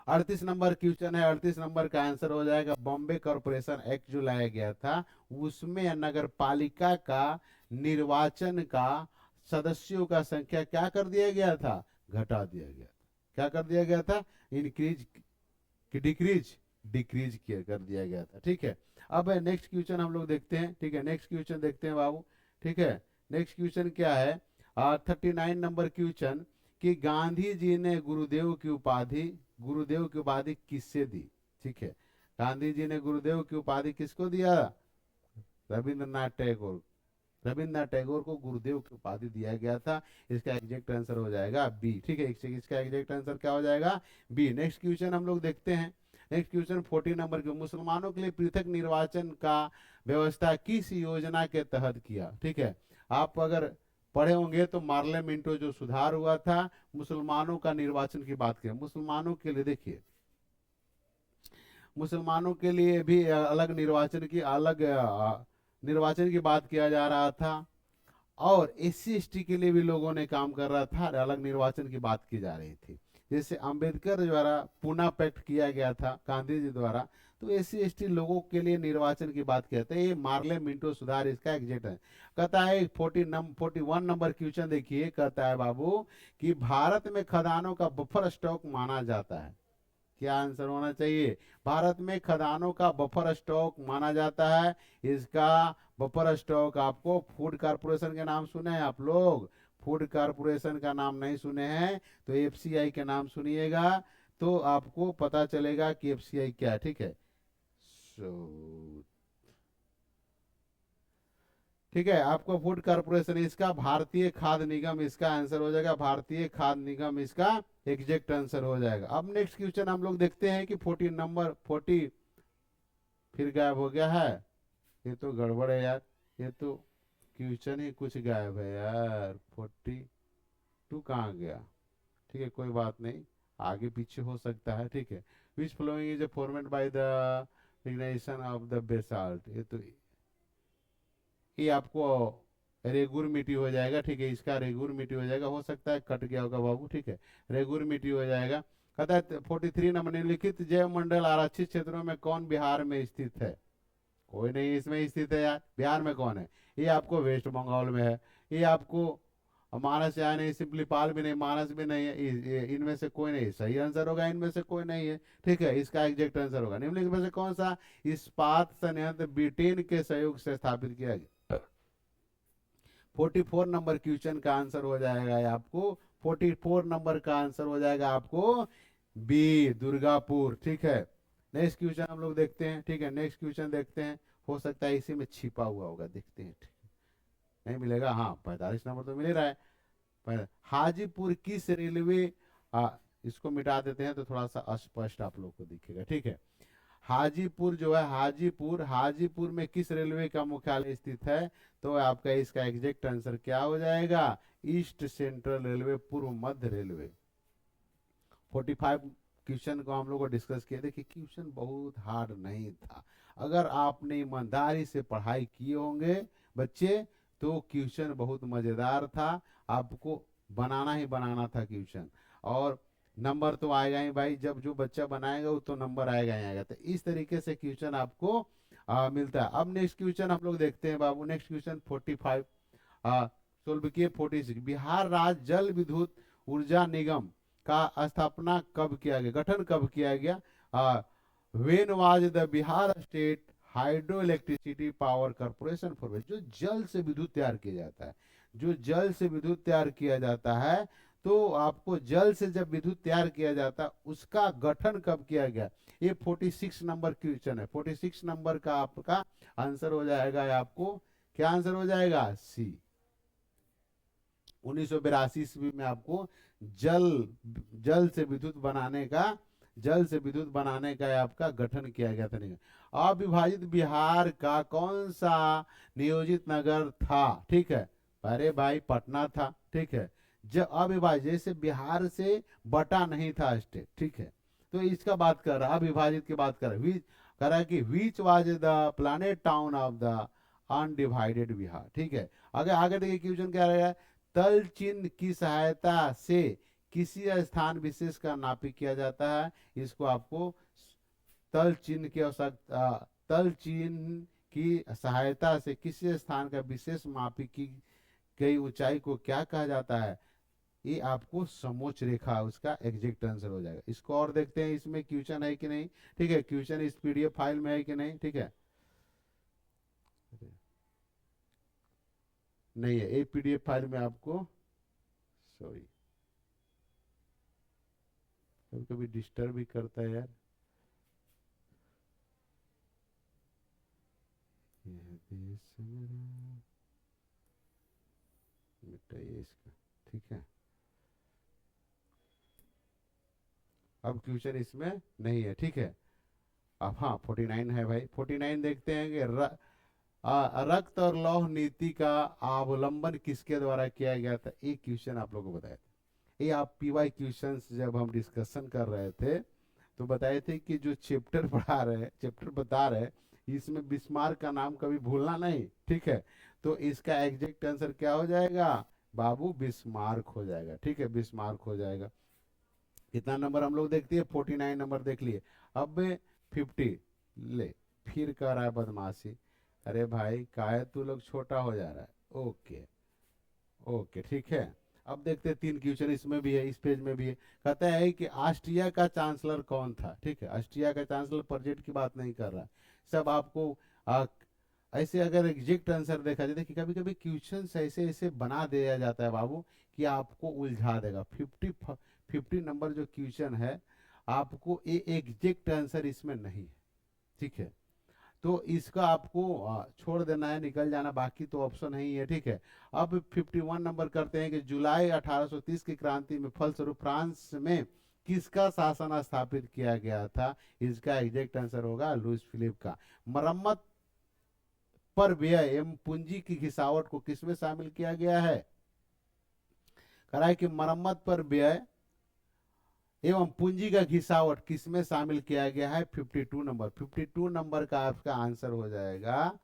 38 नंबर क्वेश्चन है। 38 नंबर का आंसर हो जाएगा बॉम्बे कॉरपोरेशन एक्ट जो लाया गया था, उसमें नगर पालिका का निर्वाचन का सदस्यों का संख्या क्या कर दिया गया था, घटा दिया गया था। क्या कर दिया गया था, इंक्रीज कि डिक्रीज, डिक्रीज किया कर दिया गया था। ठीक है, अब नेक्स्ट क्वेश्चन हम लोग देखते हैं। ठीक है, नेक्स्ट क्वेश्चन देखते हैं बाबू। ठीक है, नेक्स्ट क्वेश्चन क्या है, 39 नंबर क्वेश्चन कि गांधी जी ने गुरुदेव की उपाधि किससे दी। ठीक है, गांधी जी ने गुरुदेव की उपाधि किसको दिया, रविंद्रनाथ टैगोर। रविंद्रनाथ टैगोर को गुरुदेव की उपाधि दिया गया था। इसका एग्जैक्ट आंसर हो जाएगा बी। ठीक है, इसका एग्जैक्ट आंसर क्या हो जाएगा, बी। नेक्स्ट क्वेश्चन हम लोग देखते हैं। नेक्स्ट क्वेश्चन 40 नंबर के, मुसलमानों के लिए पृथक निर्वाचन का व्यवस्था किस योजना के तहत किया। ठीक है, आप अगर पढ़े होंगे तो मार्ले मिंटो जो सुधार हुआ था, मुसलमानों का निर्वाचन की बात करें, मुसलमानों के लिए देखिए, मुसलमानों के लिए भी अलग निर्वाचन की बात किया जा रहा था, और SC ST के लिए भी लोगों ने काम कर रहा था, अलग निर्वाचन की बात की जा रही थी। जैसे अंबेडकर द्वारा पुना पैक्ट किया गया था गांधी जी द्वारा, तो SC ST लोगों के लिए निर्वाचन की बात किया था। ये मार्ले मिंटो सुधार इसका एग्जेक्ट है। कहता है 41 नंबर क्वेश्चन देखिए, कहता है बाबू कि भारत में खदानों का बफर स्टॉक माना जाता है। क्या आंसर होना चाहिए, भारत में खदानों का बफर स्टॉक माना जाता है। इसका बफर स्टॉक, आपको फूड कारपोरेशन के नाम सुने हैं आप लोग, फूड कारपोरेशन का नाम नहीं सुने हैं तो FCI के नाम सुनिएगा, तो आपको पता चलेगा कि FCI क्या है। ठीक है, सो ठीक है, आपको फूड कारपोरेशन, इसका भारतीय खाद्य निगम, इसका आंसर हो जाएगा भारतीय खाद्य निगम, इसका एग्जैक्ट आंसर हो जाएगा। अब नेक्स्ट क्वेश्चन हम लोग देखते हैं कि 40 फिर गायब हो गया है, ये तो गड़बड़ है यार, ये तो क्वेश्चन ही कुछ गायब है यार। 42 कहाँ गया। ठीक है, कोई बात नहीं, आगे पीछे हो सकता है। ठीक है, which flowing is formed by the ignition of the basalt, ये तो ये आपको रेगुर मिट्टी हो जाएगा। ठीक है, इसका रेगुर मिट्टी हो जाएगा, हो सकता है कट गया होगा बाबू। ठीक है, रेगुर मिट्टी हो जाएगा। कहता है 43 नंबर, निम्नलिखित जैव मंडल आरक्षित क्षेत्रों में कौन बिहार में स्थित है। कोई नहीं इसमें स्थित है यार, बिहार में कौन है, ये आपको वेस्ट बंगाल में है, ये आपको मानस या नहीं, सिंपलीपाल भी नहीं, मानस भी नहीं है, इनमें से कोई नहीं, सही आंसर होगा इनमें से कोई नहीं है। ठीक है, इसका एग्जैक्ट आंसर होगा निम्नलिखित में से कौन सा इस्पात संयंत्र ब्रिटेन के सहयोग से स्थापित किया गया। 44 नंबर क्वेश्चन का आंसर हो जाएगा आपको, 44 नंबर का आंसर हो जाएगा आपको बी, दुर्गापुर। ठीक है, नेक्स्ट क्वेश्चन हम लोग देखते हैं। ठीक है, नेक्स्ट क्वेश्चन देखते हैं, हो सकता है इसी में छिपा हुआ होगा, देखते हैं। ठीक, नहीं मिलेगा, हाँ 45 नंबर तो मिल ही रहा है। हाजीपुर किस रेलवे, इसको मिटा देते हैं तो थोड़ा सा अस्पष्ट आप लोग को दिखेगा। ठीक है, हाजीपुर जो है, हाजीपुर में किस रेलवे का मुख्यालय स्थित है, तो आपका इसका एग्जैक्ट आंसर क्या हो जाएगा, ईस्ट सेंट्रल रेलवे, पूर्व मध्य रेलवे। 45 क्वेश्चन को हम लोग को डिस्कस किया। देखिए क्वेश्चन बहुत हार्ड नहीं था, अगर आपने ईमानदारी से पढ़ाई किए होंगे बच्चे तो क्वेश्चन बहुत मजेदार था, आपको बनाना ही बनाना था क्वेश्चन। और नंबर तो आएगा ही भाई, जब जो बच्चा बनाएगा वो तो नंबर आएगा ही आएगा। तो इस तरीके से क्वेश्चन आपको मिलता है। अब नेक्स्ट क्वेश्चन हम लोग देखते हैं बाबू। नेक्स्ट क्वेश्चन 45 सोल्व किए। 46, बिहार राज्य जल विद्युत ऊर्जा निगम का स्थापना कब किया गया, गठन कब किया गया? When was the Bihar state hydro electricity power corporation for, जो जल से विद्युत तैयार किया जाता है, जो जल से विद्युत तैयार किया जाता है, तो आपको जल से जब विद्युत तैयार किया जाता है उसका गठन कब किया गया? ये 46 नंबर क्वेश्चन है। 46 नंबर का आपका आंसर हो जाएगा, आपको क्या आंसर हो जाएगा? सी। 1982 ईस्वी में आपको जल जल से विद्युत बनाने का जल से विद्युत बनाने का आपका गठन किया गया था। नहीं, अविभाजित बिहार का कौन सा नियोजित नगर था? ठीक है, अरे भाई पटना था। ठीक है, जब अविभाजित, जैसे बिहार से बटा नहीं था स्टेट, ठीक है, तो इसका बात कर रहा है, अविभाजित की बात कर रहा है। कर रहा है कि which was the planet town of the undivided Bihar. ठीक है, आगे आगे देखिए क्वेश्चन क्या रहेगा। तल चिन्ह की सहायता से किसी स्थान विशेष का नापी किया जाता है। इसको आपको तल चिन्ह की आवश्यकता, तल चिन्ह की सहायता से किसी स्थान का विशेष मापी की गई ऊंचाई को क्या कहा जाता है? ये आपको समोच्च रेखा, उसका एग्जैक्ट आंसर हो जाएगा। इसको और देखते हैं, इसमें क्वेश्चन है कि नहीं। ठीक है, क्वेश्चन इस पीडीएफ फाइल में है कि नहीं। ठीक है, नहीं है, ये पीडीएफ फाइल में आपको, सॉरी, कभी कभी डिस्टर्ब भी करता है यार। यह देश मेरा, मिटाइए इसका। ठीक है, अब क्वेश्चन इसमें नहीं है। ठीक है, अब हाँ 49 है भाई। 49 देखते हैं कि रक्त और लौह नीति का अवलंबन किसके द्वारा किया गया था? एक क्वेश्चन आप लोगों को बताया था। ये आप पीवाई क्वेश्चंस जब हम डिस्कशन कर रहे थे तो बताए थे कि जो चैप्टर पढ़ा रहे, चैप्टर बता रहे, इसमें बिस्मार्क का नाम कभी भूलना नहीं। ठीक है, तो इसका एग्जैक्ट आंसर क्या हो जाएगा बाबू? बिस्मार्क हो जाएगा। ठीक है, बिस्मार्क हो जाएगा। कितना नंबर हम लोग देखते हैं? 49 नंबर देख लिए। अब 50 ले, फिर कह रहा है बदमाशी। अरे भाई काहे तू लोग छोटा हो जा रहा है। ओके, ओके ठीक है। अब देखते हैं, तीन क्वेश्चन इसमें भी है, इस पेज में भी है। कहता है कि ऑस्ट्रिया का चांसलर कौन था? ठीक है, ऑस्ट्रिया का चांसलर प्रोजेक्ट की बात नहीं कर रहा है, सब आपको आ, ऐसे अगर एग्जैक्ट आंसर देखा जाए, देखिए कभी कभी क्वेश्चन ऐसे ऐसे बना दिया जाता है बाबू कि आपको उलझा देगा। 50 नंबर जो क्वेश्चन है, आपको ये एग्जैक्ट आंसर इसमें नहीं है। ठीक है, तो इसका आपको छोड़ देना है, निकल जाना, बाकी तो ऑप्शन ही है। ठीक है, अब 51 नंबर करते हैं कि जुलाई 1830 की क्रांति में फलस्वरूप फ्रांस में किसका शासन स्थापित किया गया था? इसका एग्जैक्ट आंसर होगा लुइस फिलिप का। मरम्मत पर व्यय एवं पूंजी की घिसावट को किसमें शामिल किया गया है? कह रहा है कि मरम्मत पर व्यय एवं पूंजी का घिसावट किसमें शामिल किया गया है? 52 नंबर। 52 नंबर का आपका आंसर हो जाएगा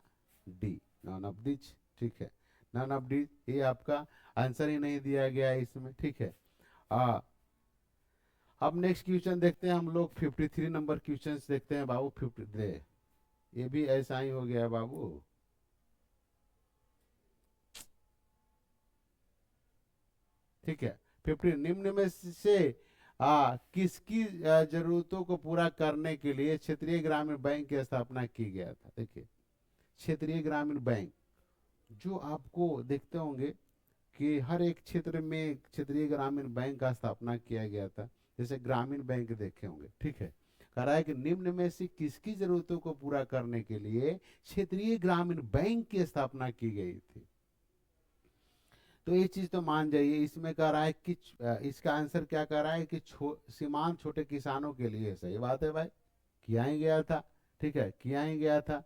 डी, नॉन ऑफ दिच। ठीक है, नॉन ऑफ डी, ये आपका आंसर ही नहीं दिया गया है इसमें। ठीक है, आ, अब नेक्स्ट क्वेश्चन देखते हैं हम लोग। 53 नंबर क्वेश्चन देखते हैं बाबू। 50 दे, ये भी ऐसा ही हो गया है बाबू। ठीक है, 50, निम्न में से किसकी जरूरतों को पूरा करने के लिए क्षेत्रीय ग्रामीण बैंक की स्थापना की गया था? देखिए, क्षेत्रीय ग्रामीण बैंक, जो आपको देखते होंगे कि हर एक क्षेत्र में क्षेत्रीय ग्रामीण बैंक का स्थापना किया गया था, जैसे ग्रामीण बैंक देखे होंगे। ठीक है, कह रहा है कि निम्न में से किसकी जरूरतों को पूरा करने के लिए क्षेत्रीय ग्रामीण बैंक की स्थापना की गई थी? तो ये चीज तो मान जाइए, इसमें कह रहा है कि इसका आंसर क्या कह रहा है कि सीमांत छोटे किसानों के लिए। सही बात है भाई, किया ही गया था। ठीक है, किया ही गया था,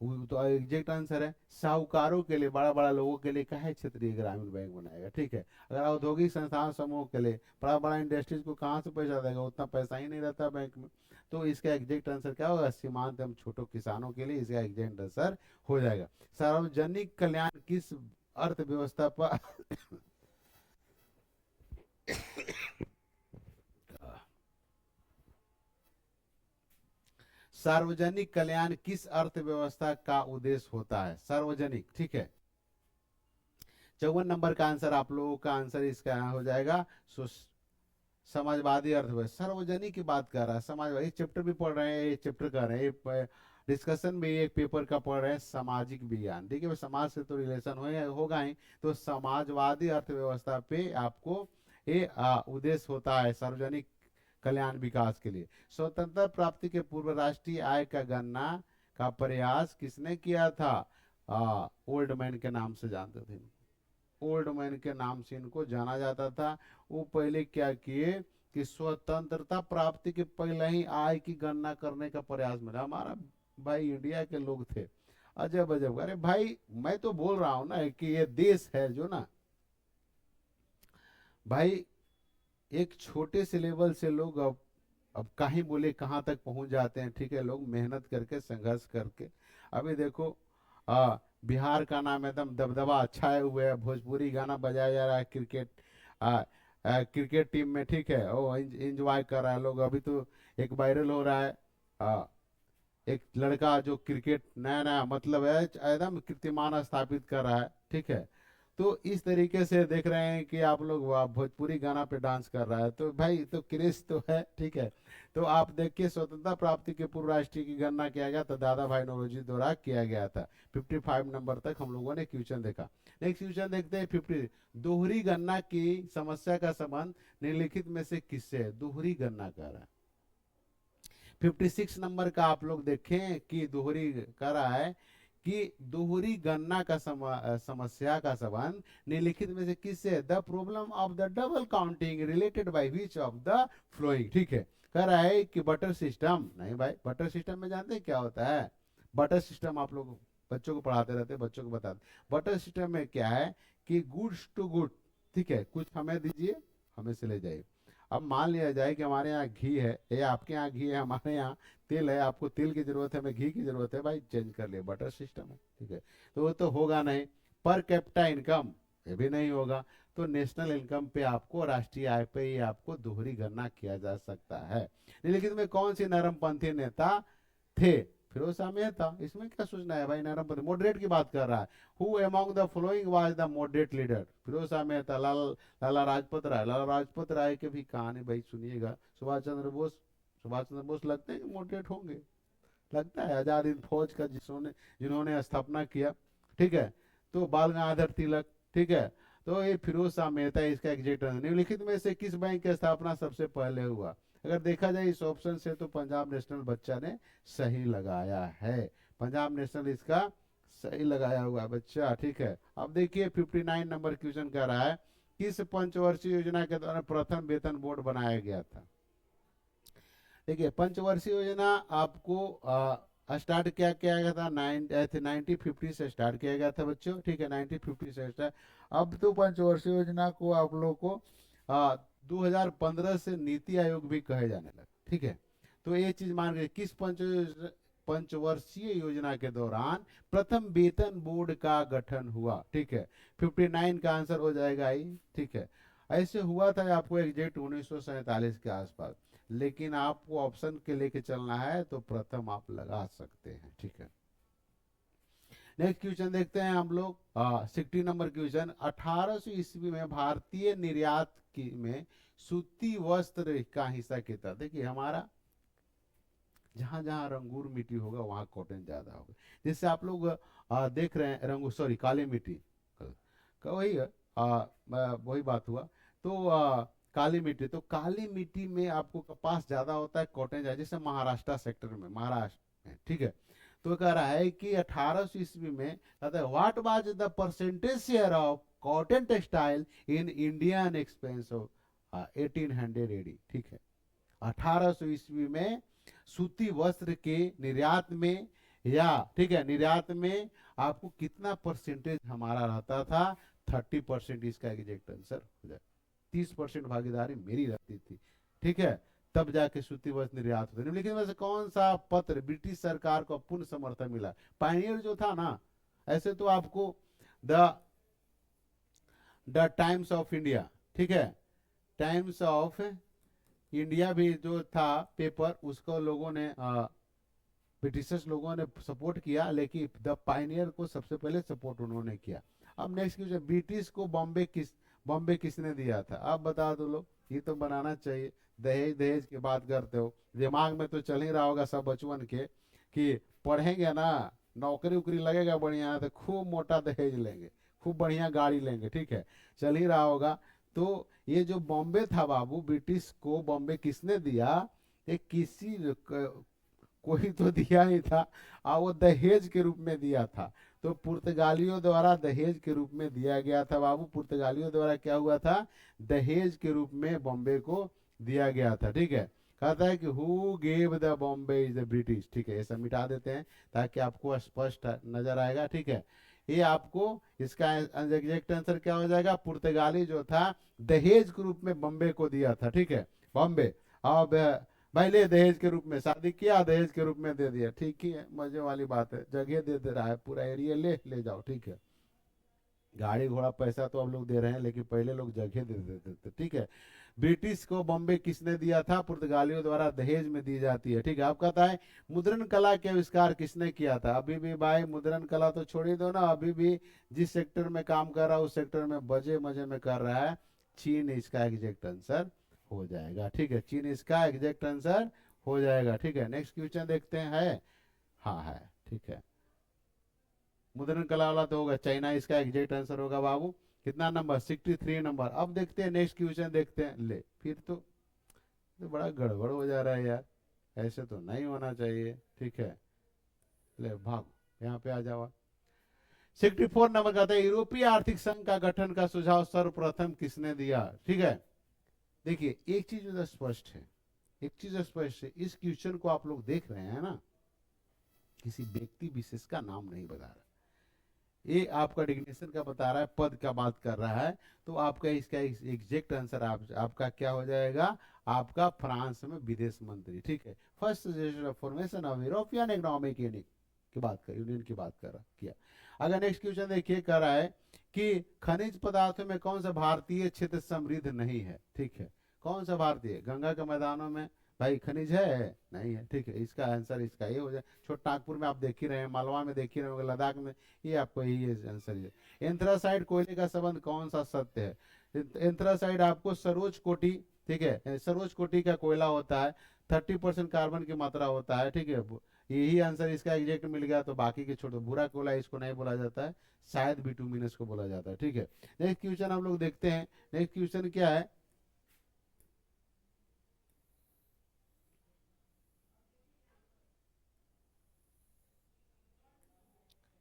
वो तो एग्जैक्ट आंसर है। साहूकारों के लिए, बड़ा बड़ा लोगों के लिए कहा है क्षेत्रीय ग्रामीण बैंक बनाएगा। ठीक है, अगर औद्योगिक संस्थान समूह के लिए, बड़ा बड़ा इंडस्ट्रीज को कहाँ से पैसा देगा? उतना पैसा ही नहीं रहता बैंक में। तो इसका एग्जैक्ट आंसर क्या होगा? सीमांत एवं छोटो किसानों के लिए इसका एग्जैक्ट आंसर हो जाएगा। सार्वजनिक कल्याण किस अर्थव्यवस्था पर सार्वजनिक कल्याण किस अर्थव्यवस्था का उद्देश्य होता है? सार्वजनिक, ठीक है। 54 नंबर का आंसर आप लोगों का आंसर इसका यहाँ हो जाएगा समाजवादी अर्थव्यवस्था। सार्वजनिक की बात कर रहा है, समाजवादी चैप्टर भी पढ़ रहे हैं, ये चैप्टर कर रहे हैं, डिस्कशन भी एक पेपर का पढ़ रहे हैं, सामाजिक विज्ञान। ठीक है, समाज से तो रिलेशन होगा ही, तो समाजवादी अर्थव्यवस्था पे आपको ये उद्देश्य होता है सार्वजनिक कल्याण विकास के लिए। स्वतंत्रता प्राप्ति के पूर्व राष्ट्रीय आय का गणना का प्रयास किसने किया था? ओल्ड मैन के नाम से जानते थे, ओल्ड मैन के नाम से इनको जाना जाता था। वो पहले क्या किए कि स्वतंत्रता प्राप्ति के पहले ही आय की गणना करने का प्रयास मिला। हमारा भाई इंडिया के लोग थे अजब अजब। अरे भाई मैं तो बोल रहा हूं ना कि ये देश है जो ना भाई, एक छोटे से लेवल से लोग अब कहीं बोले कहाँ तक पहुंच जाते हैं। ठीक है, लोग मेहनत करके संघर्ष करके। अभी देखो बिहार का नाम एकदम दबदबा छाए हुए है, भोजपुरी गाना बजाया जा रहा है क्रिकेट क्रिकेट टीम में। ठीक है, ओ एंजॉय कर रहा है लोग। अभी तो एक वायरल हो रहा है एक लड़का जो क्रिकेट नया नया मतलब है एकदम कीर्तिमान स्थापित कर रहा है। ठीक है, तो इस तरीके से देख रहे हैं कि आप लोग भोजपुरी गाना पे डांस कर रहा है, तो भाई तो क्रेज तो है। ठीक है, तो आप देखिए स्वतंत्रता प्राप्ति के पूर्व राष्ट्रीय की गणना किया गया तो दादा भाई नौरोजी द्वारा किया गया था। 55 नंबर तक हम लोगों ने क्वेश्चन देखा। नेक्स्ट क्वेश्चन देखते हैं 50। दोहरी गणना की समस्या का संबंध निम्नलिखित में से किससे है? दोहरी गणना कर रहा है। 56 नंबर का आप लोग देखें कि दोहरी कर रहा है कि दोहरी गणना का समस्या का संबंध निम्नलिखित में से किससे है? The problem of the double counting related by which of the flowing. ठीक है, कह रहा है कि बटर सिस्टम। नहीं भाई, बटर सिस्टम में जानते हैं क्या होता है? बटर सिस्टम आप लोग बच्चों को पढ़ाते रहते हैं, बच्चों को बताते। बटर सिस्टम में क्या है कि गुड्स टू गुड। ठीक है, कुछ हमें दीजिए, हमें से ले जाइए। अब मान लिया जाए कि हमारे यहाँ घी है, या आपके यहाँ घी है, हमारे यहाँ तेल है, आपको तेल की जरूरत है, हमें घी की जरूरत है, भाई चेंज कर लिए, बटर सिस्टम है। ठीक है, तो वो तो होगा नहीं। पर कैपिटा इनकम, ये भी नहीं होगा। तो नेशनल इनकम पे आपको, राष्ट्रीय आय पे ही आपको दोहरी गणना किया जा सकता है। निम्नलिखित में कौन सी नरमपंथी नेता थे? फिरोज शाह मेहता। इसमें क्या सोचना है भाई, नरमपंथी मॉडरेट की बात कर रहा है। Who among the following was the moderate leader? Firoz Shah Mehta, Lala Lajpat Rai. Lala Lajpat Rai के भी कहानी भाई सुनिएगा। सुभाष चंद्र बोस, सुभाष चंद्र बोस लगते हैं कि मॉडरेट होंगे? लगता है। आजाद हिंद फौज का जिन्होंने स्थापना किया। ठीक है, तो बाल गंगाधर तिलक। ठीक है, तो ये फिरोज शाह मेहता इसका एग्जैक्ट आंसर। निम्नलिखित में से किस बैंक की स्थापना सबसे पहले हुआ? अगर देखा जाए इस ऑप्शन से तो पंजाब नेशनल बच्चा ने सही लगाया है। पंजाब नेशनल इसका सही लगाया हुआ है बच्चा। ठीक है, अब देखिए 59 नंबर क्वेश्चन कह रहा है किस पंचवर्षीय योजना के दौरान प्रथम वेतन बोर्ड बनाया गया था? देखिए, पंचवर्षीय योजना आपको स्टार्ट किया गया था 1950 से स्टार्ट किया गया था बच्चों। ठीक है, 1950 से स्टार्ट। अब तो पंचवर्षीय योजना को आप लोग को 2015 से नीति आयोग भी कहे जाने लगा। ठीक है, तो ये चीज मान गए किस पंचवर्षीय योजना के दौरान प्रथम वेतन बोर्ड का गठन हुआ? ठीक है, 59 का आंसर हो जाएगा ही। ठीक है, ऐसे हुआ था आपको एग्जैक्ट 1947 के आसपास, लेकिन आपको ऑप्शन के लेके चलना है तो प्रथम आप लगा सकते हैं। ठीक है, नेक्स्ट क्वेश्चन देखते हैं हम लोग 60 नंबर क्वेश्चन। 1800 ईस्वी में भारतीय निर्यात की में सूती वस्त्र का हिस्सा कितना? देखिए, हमारा जहां जहां रंगूर मिट्टी होगा वहां कॉटन ज्यादा होगा। जैसे आप लोग देख रहे हैं रंगूर, सॉरी काली मिट्टी का वही वही बात हुआ। तो काली मिट्टी, तो काली मिट्टी में आपको कपास ज्यादा होता है, कॉटन ज्यादा, जैसे महाराष्ट्र सेक्टर में, महाराष्ट्र में। ठीक है, तो कह रहा है कि 1800 ईस्वी में what was the percentage share of cotton textile in Indian expense of 1800 AD. ठीक है, 1800 ईस्वी में सूती वस्त्र के निर्यात में, या ठीक है निर्यात में आपको कितना परसेंटेज हमारा रहता था? 30% इसका एग्जैक्ट आंसर हो जाए। 30% भागीदारी मेरी रहती थी। ठीक है, तब जाके सूती वस्त्र निर्यात होता। निम्नलिखित में से कौन सा पत्र ब्रिटिश सरकार को पूर्ण समर्थन मिला? पायनियर जो था ना, ऐसे तो आपको the the times of India, ठीक है, टाइम्स ऑफ इंडिया भी जो था पेपर, उसको लोगों ने ब्रिटिशर्स लोगों ने सपोर्ट किया, लेकिन द पायनियर को सबसे पहले सपोर्ट उन्होंने किया। अब नेक्स्ट क्वेश्चन, ब्रिटिश को बॉम्बे किसने दिया था? अब बता दो लोग, ये तो बनाना चाहिए। दहेज दहेज की बात करते हो, दिमाग में तो चल ही रहा होगा सब बचपन के कि पढ़ेंगे ना, नौकरी उकरी लगेगा बढ़िया तो खूब मोटा दहेज लेंगे, खूब बढ़िया गाड़ी लेंगे, ठीक है, चल ही रहा होगा। तो ये जो बॉम्बे था बाबू, ब्रिटिश को बॉम्बे किसने दिया? ये किसी कोई तो दिया ही था, और वो दहेज के रूप में दिया था। तो पुर्तगालियों द्वारा दहेज के रूप में दिया गया था बाबू। पुर्तगालियों द्वारा क्या हुआ था? दहेज के रूप में बॉम्बे को दिया गया था, ठीक है। कहता है कि who gave the Bombay is the British, ठीक है, ये सब मिटा देते हैं ताकि आपको स्पष्ट नजर आएगा, ठीक है। ये आपको इसका एग्जैक्ट आंसर क्या हो जाएगा? पुर्तगाली जो था दहेज के रूप में बॉम्बे को दिया था, ठीक है, बॉम्बे। अब भाई ले दहेज के रूप में, शादी किया दहेज के रूप में दे दिया, ठीक ही है, मजे वाली बात है, जगह दे रहा है, पूरा एरिया ले ले जाओ, ठीक है। गाड़ी घोड़ा पैसा तो अब लोग दे रहे हैं, लेकिन पहले लोग जगह दे देते थे, ठीक है। ब्रिटिश को बॉम्बे किसने दिया था? पुर्तगालियों द्वारा दहेज में दी जाती है, ठीक है। आप कहता है मुद्रण कला के आविष्कार किसने किया था? अभी भी भाई मुद्रण कला तो छोड़ ही दो ना, अभी भी जिस सेक्टर में काम कर रहा है उस सेक्टर में बजे मजे में कर रहा है। चीन इसका एग्जैक्ट आंसर हो जाएगा, ठीक है, चीन इसका एग्जैक्ट आंसर हो जाएगा, ठीक है। नेक्स्ट क्वेश्चन देखते हैं, है? हाँ है, ठीक है। मुद्रण कला वाला तो होगा, चाइना इसका एग्जैक्ट आंसर होगा बाबू। कितना नंबर? 63 नंबर। अब देखते हैं नेक्स्ट क्वेश्चन, देखते हैं। ले फिर तो बड़ा गड़बड़ हो जा रहा है यार, ऐसे तो नहीं होना चाहिए, ठीक है। ले भाग, यहाँ पे आ जाओ। 64 नंबर का था, यूरोपीय आर्थिक संघ का गठन का सुझाव सर्वप्रथम किसने दिया? ठीक है, देखिए एक चीज उधर स्पष्ट है, एक चीज स्पष्ट है, इस क्वेश्चन को आप लोग देख रहे हैं ना, किसी व्यक्ति विशेष का नाम नहीं बता रहा, ये आपका डिग्नेशन का बता रहा है, पद का बात कर रहा है। तो आपका इसका एग्जैक्ट आंसर आपका क्या हो जाएगा? आपका फ्रांस में विदेश मंत्री, ठीक है। First formation of European economic unit की बात कर, यूनियन की बात कर किया। अगर नेक्स्ट क्वेश्चन देखिए, कर रहा है कि खनिज पदार्थों में कौन सा भारतीय क्षेत्र समृद्ध नहीं है? ठीक है, कौन सा भारतीय? गंगा के मैदानों में भाई खनिज है? नहीं है, ठीक है, इसका आंसर इसका ये हो जाए। छोटा नागपुर में आप देख ही रहे हैं, मालवा में देख ही रहे होंगे, लद्दाख में, ये आपको यही आंसर है। एंथ्रासाइड कोयले का संबंध कौन सा सत्य है? एंथ्रासाइड आपको सरोज कोटि, ठीक है, सरोज कोटि का कोयला होता है, 30% कार्बन की मात्रा होता है, ठीक है। यही आंसर इसका एग्जैक्ट मिल गया, तो बाकी के छोटे भूरा कोयला इसको नहीं बोला जाता है, शायद बिटुमिनस को बोला जाता है, ठीक है। नेक्स्ट क्वेश्चन हम लोग देखते हैं, नेक्स्ट क्वेश्चन क्या है?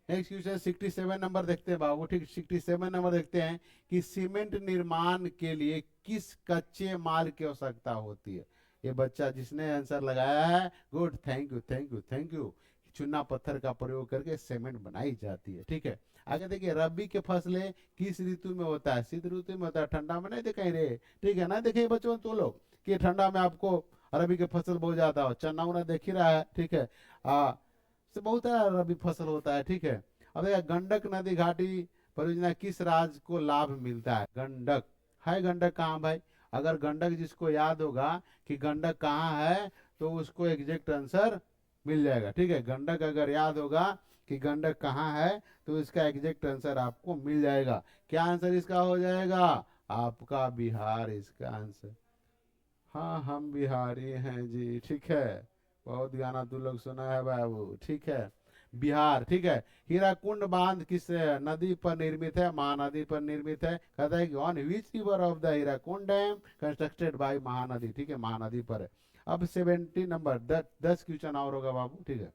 नेक्स्ट क्वेश्चन 67 नंबर देखते हैं बाबू, ठीक, 67 नंबर देखते हैं कि सीमेंट निर्माण के लिए किस कच्चे माल की आवश्यकता होती है? ये बच्चा जिसने आंसर लगाया है, good, thank you thank you thank you. चूना पत्थर का प्रयोग करके सीमेंट बनाई जाती है, ठीक है। आगे देखिए, रबी के फसलें किस ऋतु में होता है? शीत ऋतु में होता है, ठंडा में नहीं देखें रे, ठीक है ना, देखिए बच्चों तो लोग कि ठंडा में आपको रबी के फसल बहुत ज्यादा हो, चन्ना उना देख ही रहा है, ठीक है। से बहुत रबी फसल होता है, ठीक है। अब देखिए, गंडक नदी घाटी परियोजना किस राज्य को लाभ मिलता है? गंडक है, गंडक कहाँ भाई? अगर गंडक जिसको याद होगा कि गंडक कहाँ है, तो उसको एग्जैक्ट आंसर मिल जाएगा, ठीक है। गंडक अगर याद होगा कि गंडक कहाँ है, तो इसका एग्जैक्ट आंसर आपको मिल जाएगा। क्या आंसर इसका हो जाएगा? आपका बिहार इसका आंसर। हाँ हम बिहारी हैं जी, ठीक है, बहुत गाना तू लोग सुना है बाबू, ठीक है। बिहार, ठीक है। हीराकुंड बांध किस नदी पर निर्मित है? महानदी पर निर्मित है। कहता है कि on which river of the Hirakud dam constructed by Mahanadi, ठीक है, महानदी पर है। अब 70 नंबर, 10 क्वेश्चन और होगा बाबू, ठीक है,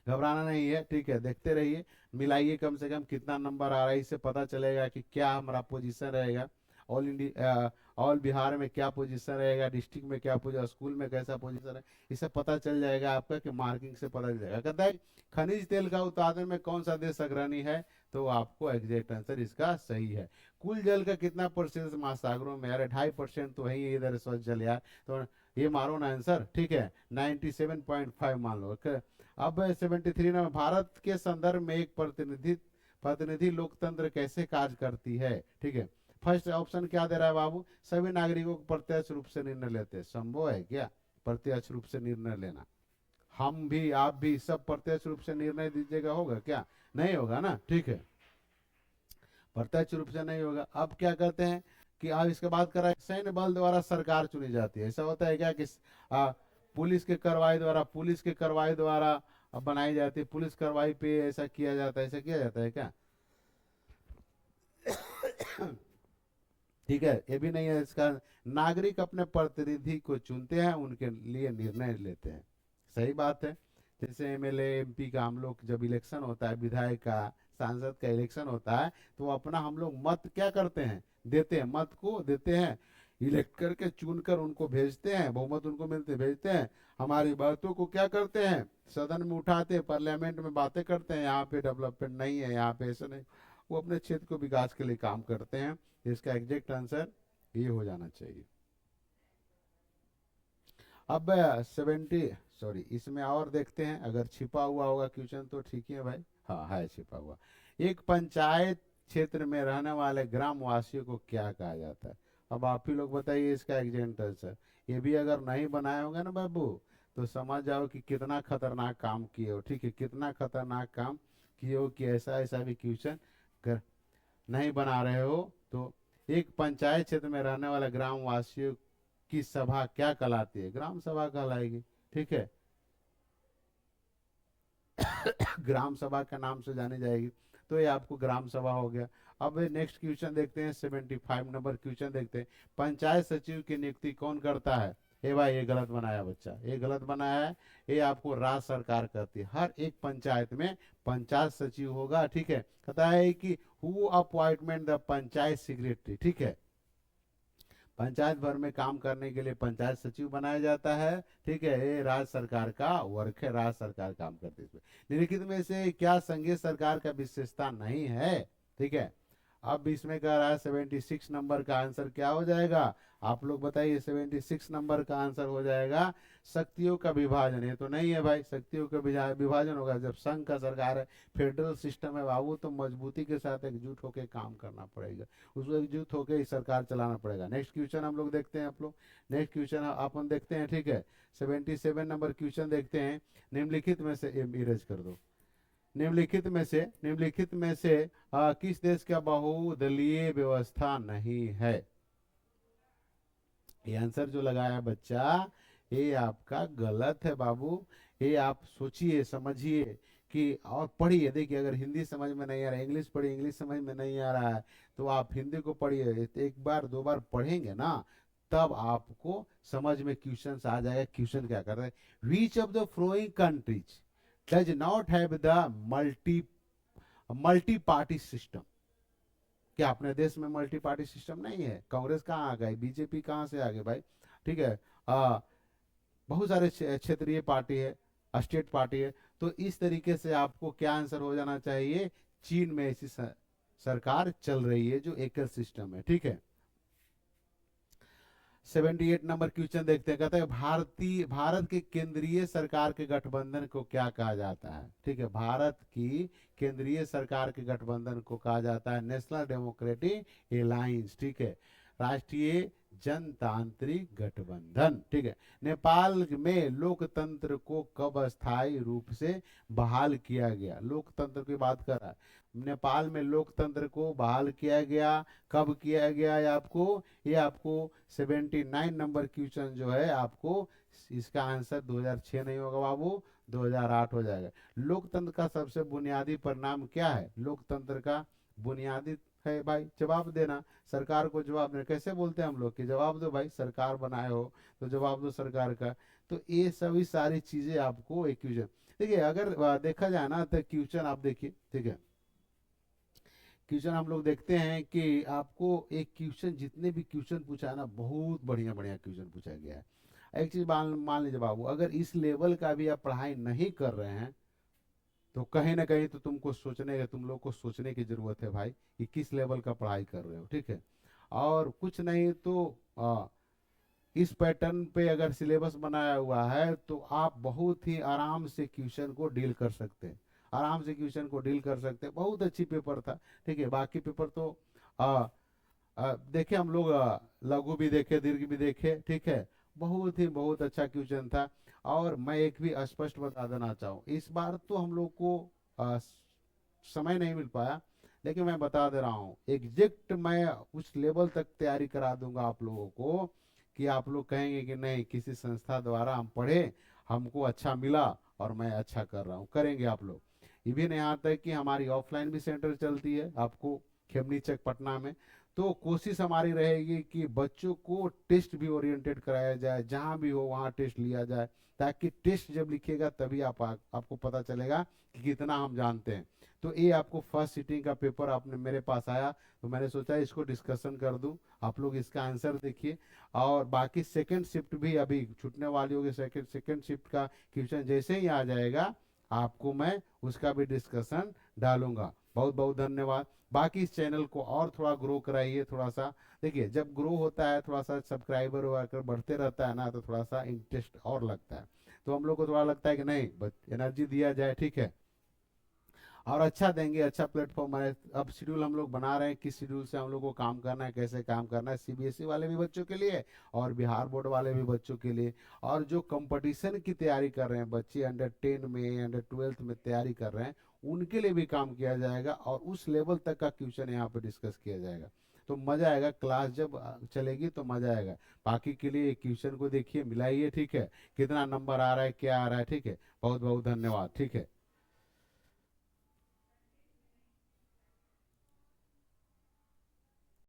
घबराना नहीं है, ठीक है, देखते रहिए, मिलाइए कम से कम कितना नंबर आ रहा है, इससे पता चलेगा कि क्या हमारा पोजीशन रहेगा। ऑल इंडिया, ऑल बिहार में क्या पोजीशन रहेगा, डिस्ट्रिक्ट में क्या पोजीशन, स्कूल में कैसा पोजीशन है, इससे पता चल जाएगा आपका, कि मार्किंग से पता चल जाएगा। कहता है खनिज तेल का उत्पादन में कौन सा देश अग्रणी है? तो आपको एग्जैक्ट आंसर इसका सही है। कुल जल का कितना परसेंट महासागरों में? यार 2.5% तो है ही इधर स्वच्छ जल यार, तो ये मारो ना आंसर, ठीक है, 97.5 मान लो। अब 73 में, भारत के संदर्भ में एक प्रतिनिधि लोकतंत्र कैसे कार्य करती है? ठीक है, फर्स्ट ऑप्शन क्या दे रहा है बाबू? सभी नागरिकों को प्रत्यक्ष रूप से निर्णय लेते हैं। संभव है क्या प्रत्यक्ष रूप से निर्णय लेना? हम भी आप भी सब प्रत्यक्ष रूप से निर्णय दीजिएगा, होगा क्या? नहीं होगा ना, ठीक है, प्रत्यक्ष रूप से नहीं होगा। अब क्या कहते हैं कि अब इसके बाद करा सैन्य बल द्वारा सरकार चुनी जाती है। ऐसा होता है क्या कि आ, पुलिस के कार्रवाई द्वारा बनाई जाती है, पुलिस कार्रवाई पे ऐसा किया जाता है, ऐसा किया जाता है क्या? ठीक है, ये भी नहीं है इसका। नागरिक अपने प्रतिनिधि को चुनते हैं, उनके लिए निर्णय लेते हैं। सही बात है। जैसे एमएलए एमपी का हम लोग जब इलेक्शन होता है, विधायक का, सांसद का इलेक्शन होता है, तो अपना हम लोग मत क्या करते हैं, देते हैं, मत को देते हैं, इलेक्ट करके चुन कर उनको भेजते हैं, बहुमत उनको मिलते भेजते हैं। हमारी बातों को क्या करते हैं, सदन में उठाते हैं, पार्लियामेंट में बातें करते हैं, यहाँ पे डेवलपमेंट नहीं है, यहाँ पे ऐसा नहीं, वो अपने क्षेत्र को विकास के लिए काम करते हैं। इसका एग्जैक्ट आंसर ये हो जाना चाहिए। अब 70, सॉरी, इसमें और देखते हैं, अगर छिपा हुआ होगा क्वेश्चन तो ठीक ही है भाई। हाँ है छिपा हुआ। एक पंचायत क्षेत्र में रहने वाले ग्राम वासियों को क्या कहा जाता है? अब आप ही लोग बताइए इसका एग्जैक्ट आंसर। ये भी अगर नहीं बनाए होंगे ना बाबू, तो समझ जाओ कि कितना खतरनाक काम किए हो, ठीक है, कितना खतरनाक काम किए हो कि ऐसा ऐसा भी क्वेश्चन कर नहीं बना रहे हो। तो एक पंचायत क्षेत्र में रहने वाले ग्राम वासियों की सभा क्या कहलाती है? ग्राम सभा कहलाएगी, ठीक है। ग्राम सभा के नाम से जानी जाएगी, तो ये आपको ग्राम सभा हो गया। अब नेक्स्ट क्वेश्चन देखते हैं, 75 नंबर क्वेश्चन देखते हैं। पंचायत सचिव की नियुक्ति कौन करता है? ए भाई ये गलत बनाया बच्चा, ये गलत बनाया है। ये आपको राज्य सरकार करती है। हर एक पंचायत में पंचायत सचिव होगा, ठीक है। कहता है कि who appointment the panchayat secretary, ठीक है। पंचायत भर में काम करने के लिए पंचायत सचिव बनाया जाता है, ठीक है। ये राज्य सरकार का वर्क है, राज्य सरकार काम करती है इसमें। निम्नलिखित में से क्या संघीय सरकार का विशेषता नहीं है? ठीक है। अब इसमें कह रहा है 76 नंबर का आंसर क्या हो जाएगा? आप लोग बताइए। 76 नंबर का आंसर हो जाएगा शक्तियों का विभाजन। ये तो नहीं है भाई, शक्तियों का विभाजन होगा जब संघ का सरकार है, फेडरल सिस्टम है बाबू, तो मजबूती के साथ एकजुट होकर काम करना पड़ेगा, उसको एकजुट होकर ही सरकार चलाना पड़ेगा। नेक्स्ट क्वेश्चन हम लोग देखते हैं, आप लोग नेक्स्ट क्वेश्चन अपन देखते हैं, ठीक है। 77 नंबर क्वेश्चन देखते हैं। निम्नलिखित में से इरेज कर दो। निम्नलिखित में से किस देश का बहुदलीय व्यवस्था नहीं है? ये आंसर जो लगाया है बच्चा, ये आपका गलत है बाबू। ये आप सोचिए, समझिए कि, और पढ़िए। देखिए, अगर हिंदी समझ में नहीं आ रहा है, इंग्लिश पढ़िए, इंग्लिश समझ में नहीं आ रहा है, तो आप हिंदी को पढ़िए। एक बार दो बार पढ़ेंगे ना, तब आपको समझ में क्वेश्चन आ जाएगा। क्वेश्चन क्या कर रहे हैं? विच of the flowing countries does not have the multi multi party system? क्या अपने देश में मल्टी पार्टी सिस्टम नहीं है? कांग्रेस कहाँ आ गई, बीजेपी कहाँ से आ गई भाई? ठीक है। आ, बहुत सारे क्षेत्रीय पार्टी है, स्टेट पार्टी है। तो इस तरीके से आपको क्या आंसर हो जाना चाहिए? चीन में ऐसी सरकार चल रही है जो एकल सिस्टम है, ठीक है। 78 नंबर क्वेश्चन देखते हैं। कहता है भारत की केंद्रीय सरकार के गठबंधन को क्या कहा जाता है? ठीक है, भारत की केंद्रीय सरकार के गठबंधन को कहा जाता है नेशनल डेमोक्रेटिक अलायंस, ठीक है, राष्ट्रीय जनतांत्रिक गठबंधन, ठीक है। नेपाल में लोकतंत्र को कब अस्थायी रूप से बहाल किया गया? लोकतंत्र की बात कर रहा है। नेपाल में लोकतंत्र को बहाल किया गया, कब किया गया? ये आपको 79 नंबर क्वेश्चन जो है, आपको इसका आंसर 2006 नहीं होगा बाबू, 2008 हो जाएगा। लोकतंत्र का सबसे बुनियादी परिणाम क्या है? लोकतंत्र का बुनियादी है भाई, जवाब देना, सरकार को जवाब देना। कैसे बोलते हैं हम लोग कि जवाब दो भाई, सरकार बनाए हो तो जवाब दो सरकार का। तो ये सभी सारी चीजें आपको एक क्वेश्चन, देखिए, अगर देखा जाए ना, तो क्वेश्चन आप देखिए, ठीक है। क्वेश्चन हम लोग देखते हैं कि आपको एक क्वेश्चन, जितने भी क्वेश्चन पूछा है ना, बहुत बढ़िया बढ़िया क्वेश्चन पूछा गया है। एक चीज मान लीजिए बाबू, अगर इस लेवल का भी आप पढ़ाई नहीं कर रहे हैं, तो कहीं ना कहीं तो तुम लोग को सोचने की जरूरत है भाई कि किस लेवल का पढ़ाई कर रहे हो, ठीक है। और कुछ नहीं तो इस पैटर्न पे अगर सिलेबस बनाया हुआ है, तो आप बहुत ही आराम से क्वेश्चन को डील कर सकते हैं, आराम से क्वेश्चन को डील कर सकते हैं। बहुत अच्छी पेपर था, ठीक है। बाकी पेपर तो देखे हम लोग, लघु भी देखे, दीर्घ भी देखे, ठीक है। बहुत ही बहुत अच्छा क्वेश्चन था। और मैं एक भी स्पष्ट बता देना चाहूँ, इस बार तो हम लोग को समय नहीं मिल पाया, लेकिन मैं बता दे रहा हूँ एग्जैक्ट मैं उस लेवल तक तैयारी करा दूंगा आप लोगों को कि आप लोग कहेंगे कि नहीं, किसी संस्था द्वारा हम पढ़े, हमको अच्छा मिला और मैं अच्छा कर रहा हूँ, करेंगे आप लोग। इवन यहाँ तक कि हमारी ऑफलाइन भी सेंटर चलती है आपको खेमनी चक पटना में। तो कोशिश हमारी रहेगी कि बच्चों को टेस्ट भी ओरिएंटेड कराया जाए, जहाँ भी हो वहाँ टेस्ट लिया जाए, ताकि टेस्ट जब लिखिएगा तभी आपको पता चलेगा कि कितना हम जानते हैं। तो ये आपको फर्स्ट सिटिंग का पेपर आपने मेरे पास आया, तो मैंने सोचा इसको डिस्कशन कर दूं, आप लोग इसका आंसर देखिए। और बाकी सेकंड शिफ्ट भी अभी छूटने वाली होगी, सेकंड सेकंड शिफ्ट का क्वेश्चन जैसे ही आ जाएगा आपको मैं उसका भी डिस्कशन डालूंगा। बहुत बहुत धन्यवाद। बाकी इस चैनल को और थोड़ा ग्रो कराइए, थोड़ा सा देखिए, जब ग्रो होता है थोड़ा सा सब्सक्राइबर वगैरह बढ़ते रहता है ना, तो थोड़ा सा इंटरेस्ट और लगता है। तो हम लोग को थोड़ा लगता है कि नहीं, एनर्जी दिया जाए, ठीक है, और अच्छा देंगे, अच्छा प्लेटफॉर्म है। अब शेड्यूल हम लोग बना रहे हैं, किस शेड्यूल से हम लोग को काम करना है, कैसे काम करना है, सीबीएसई वाले भी बच्चों के लिए और बिहार बोर्ड वाले भी बच्चों के लिए। और जो कंपटीशन की तैयारी कर रहे हैं बच्चे, अंडर 10 में, अंडर 12 में तैयारी कर रहे हैं, उनके लिए भी काम किया जाएगा और उस लेवल तक का क्वेश्चन यहाँ पे डिस्कस किया जाएगा। तो मजा आएगा, क्लास जब चलेगी तो मजा आएगा। बाकी के लिए क्वेश्चन को देखिए, मिलाइए, ठीक है, कितना नंबर आ रहा है, क्या आ रहा है, ठीक है। बहुत बहुत धन्यवाद, ठीक है।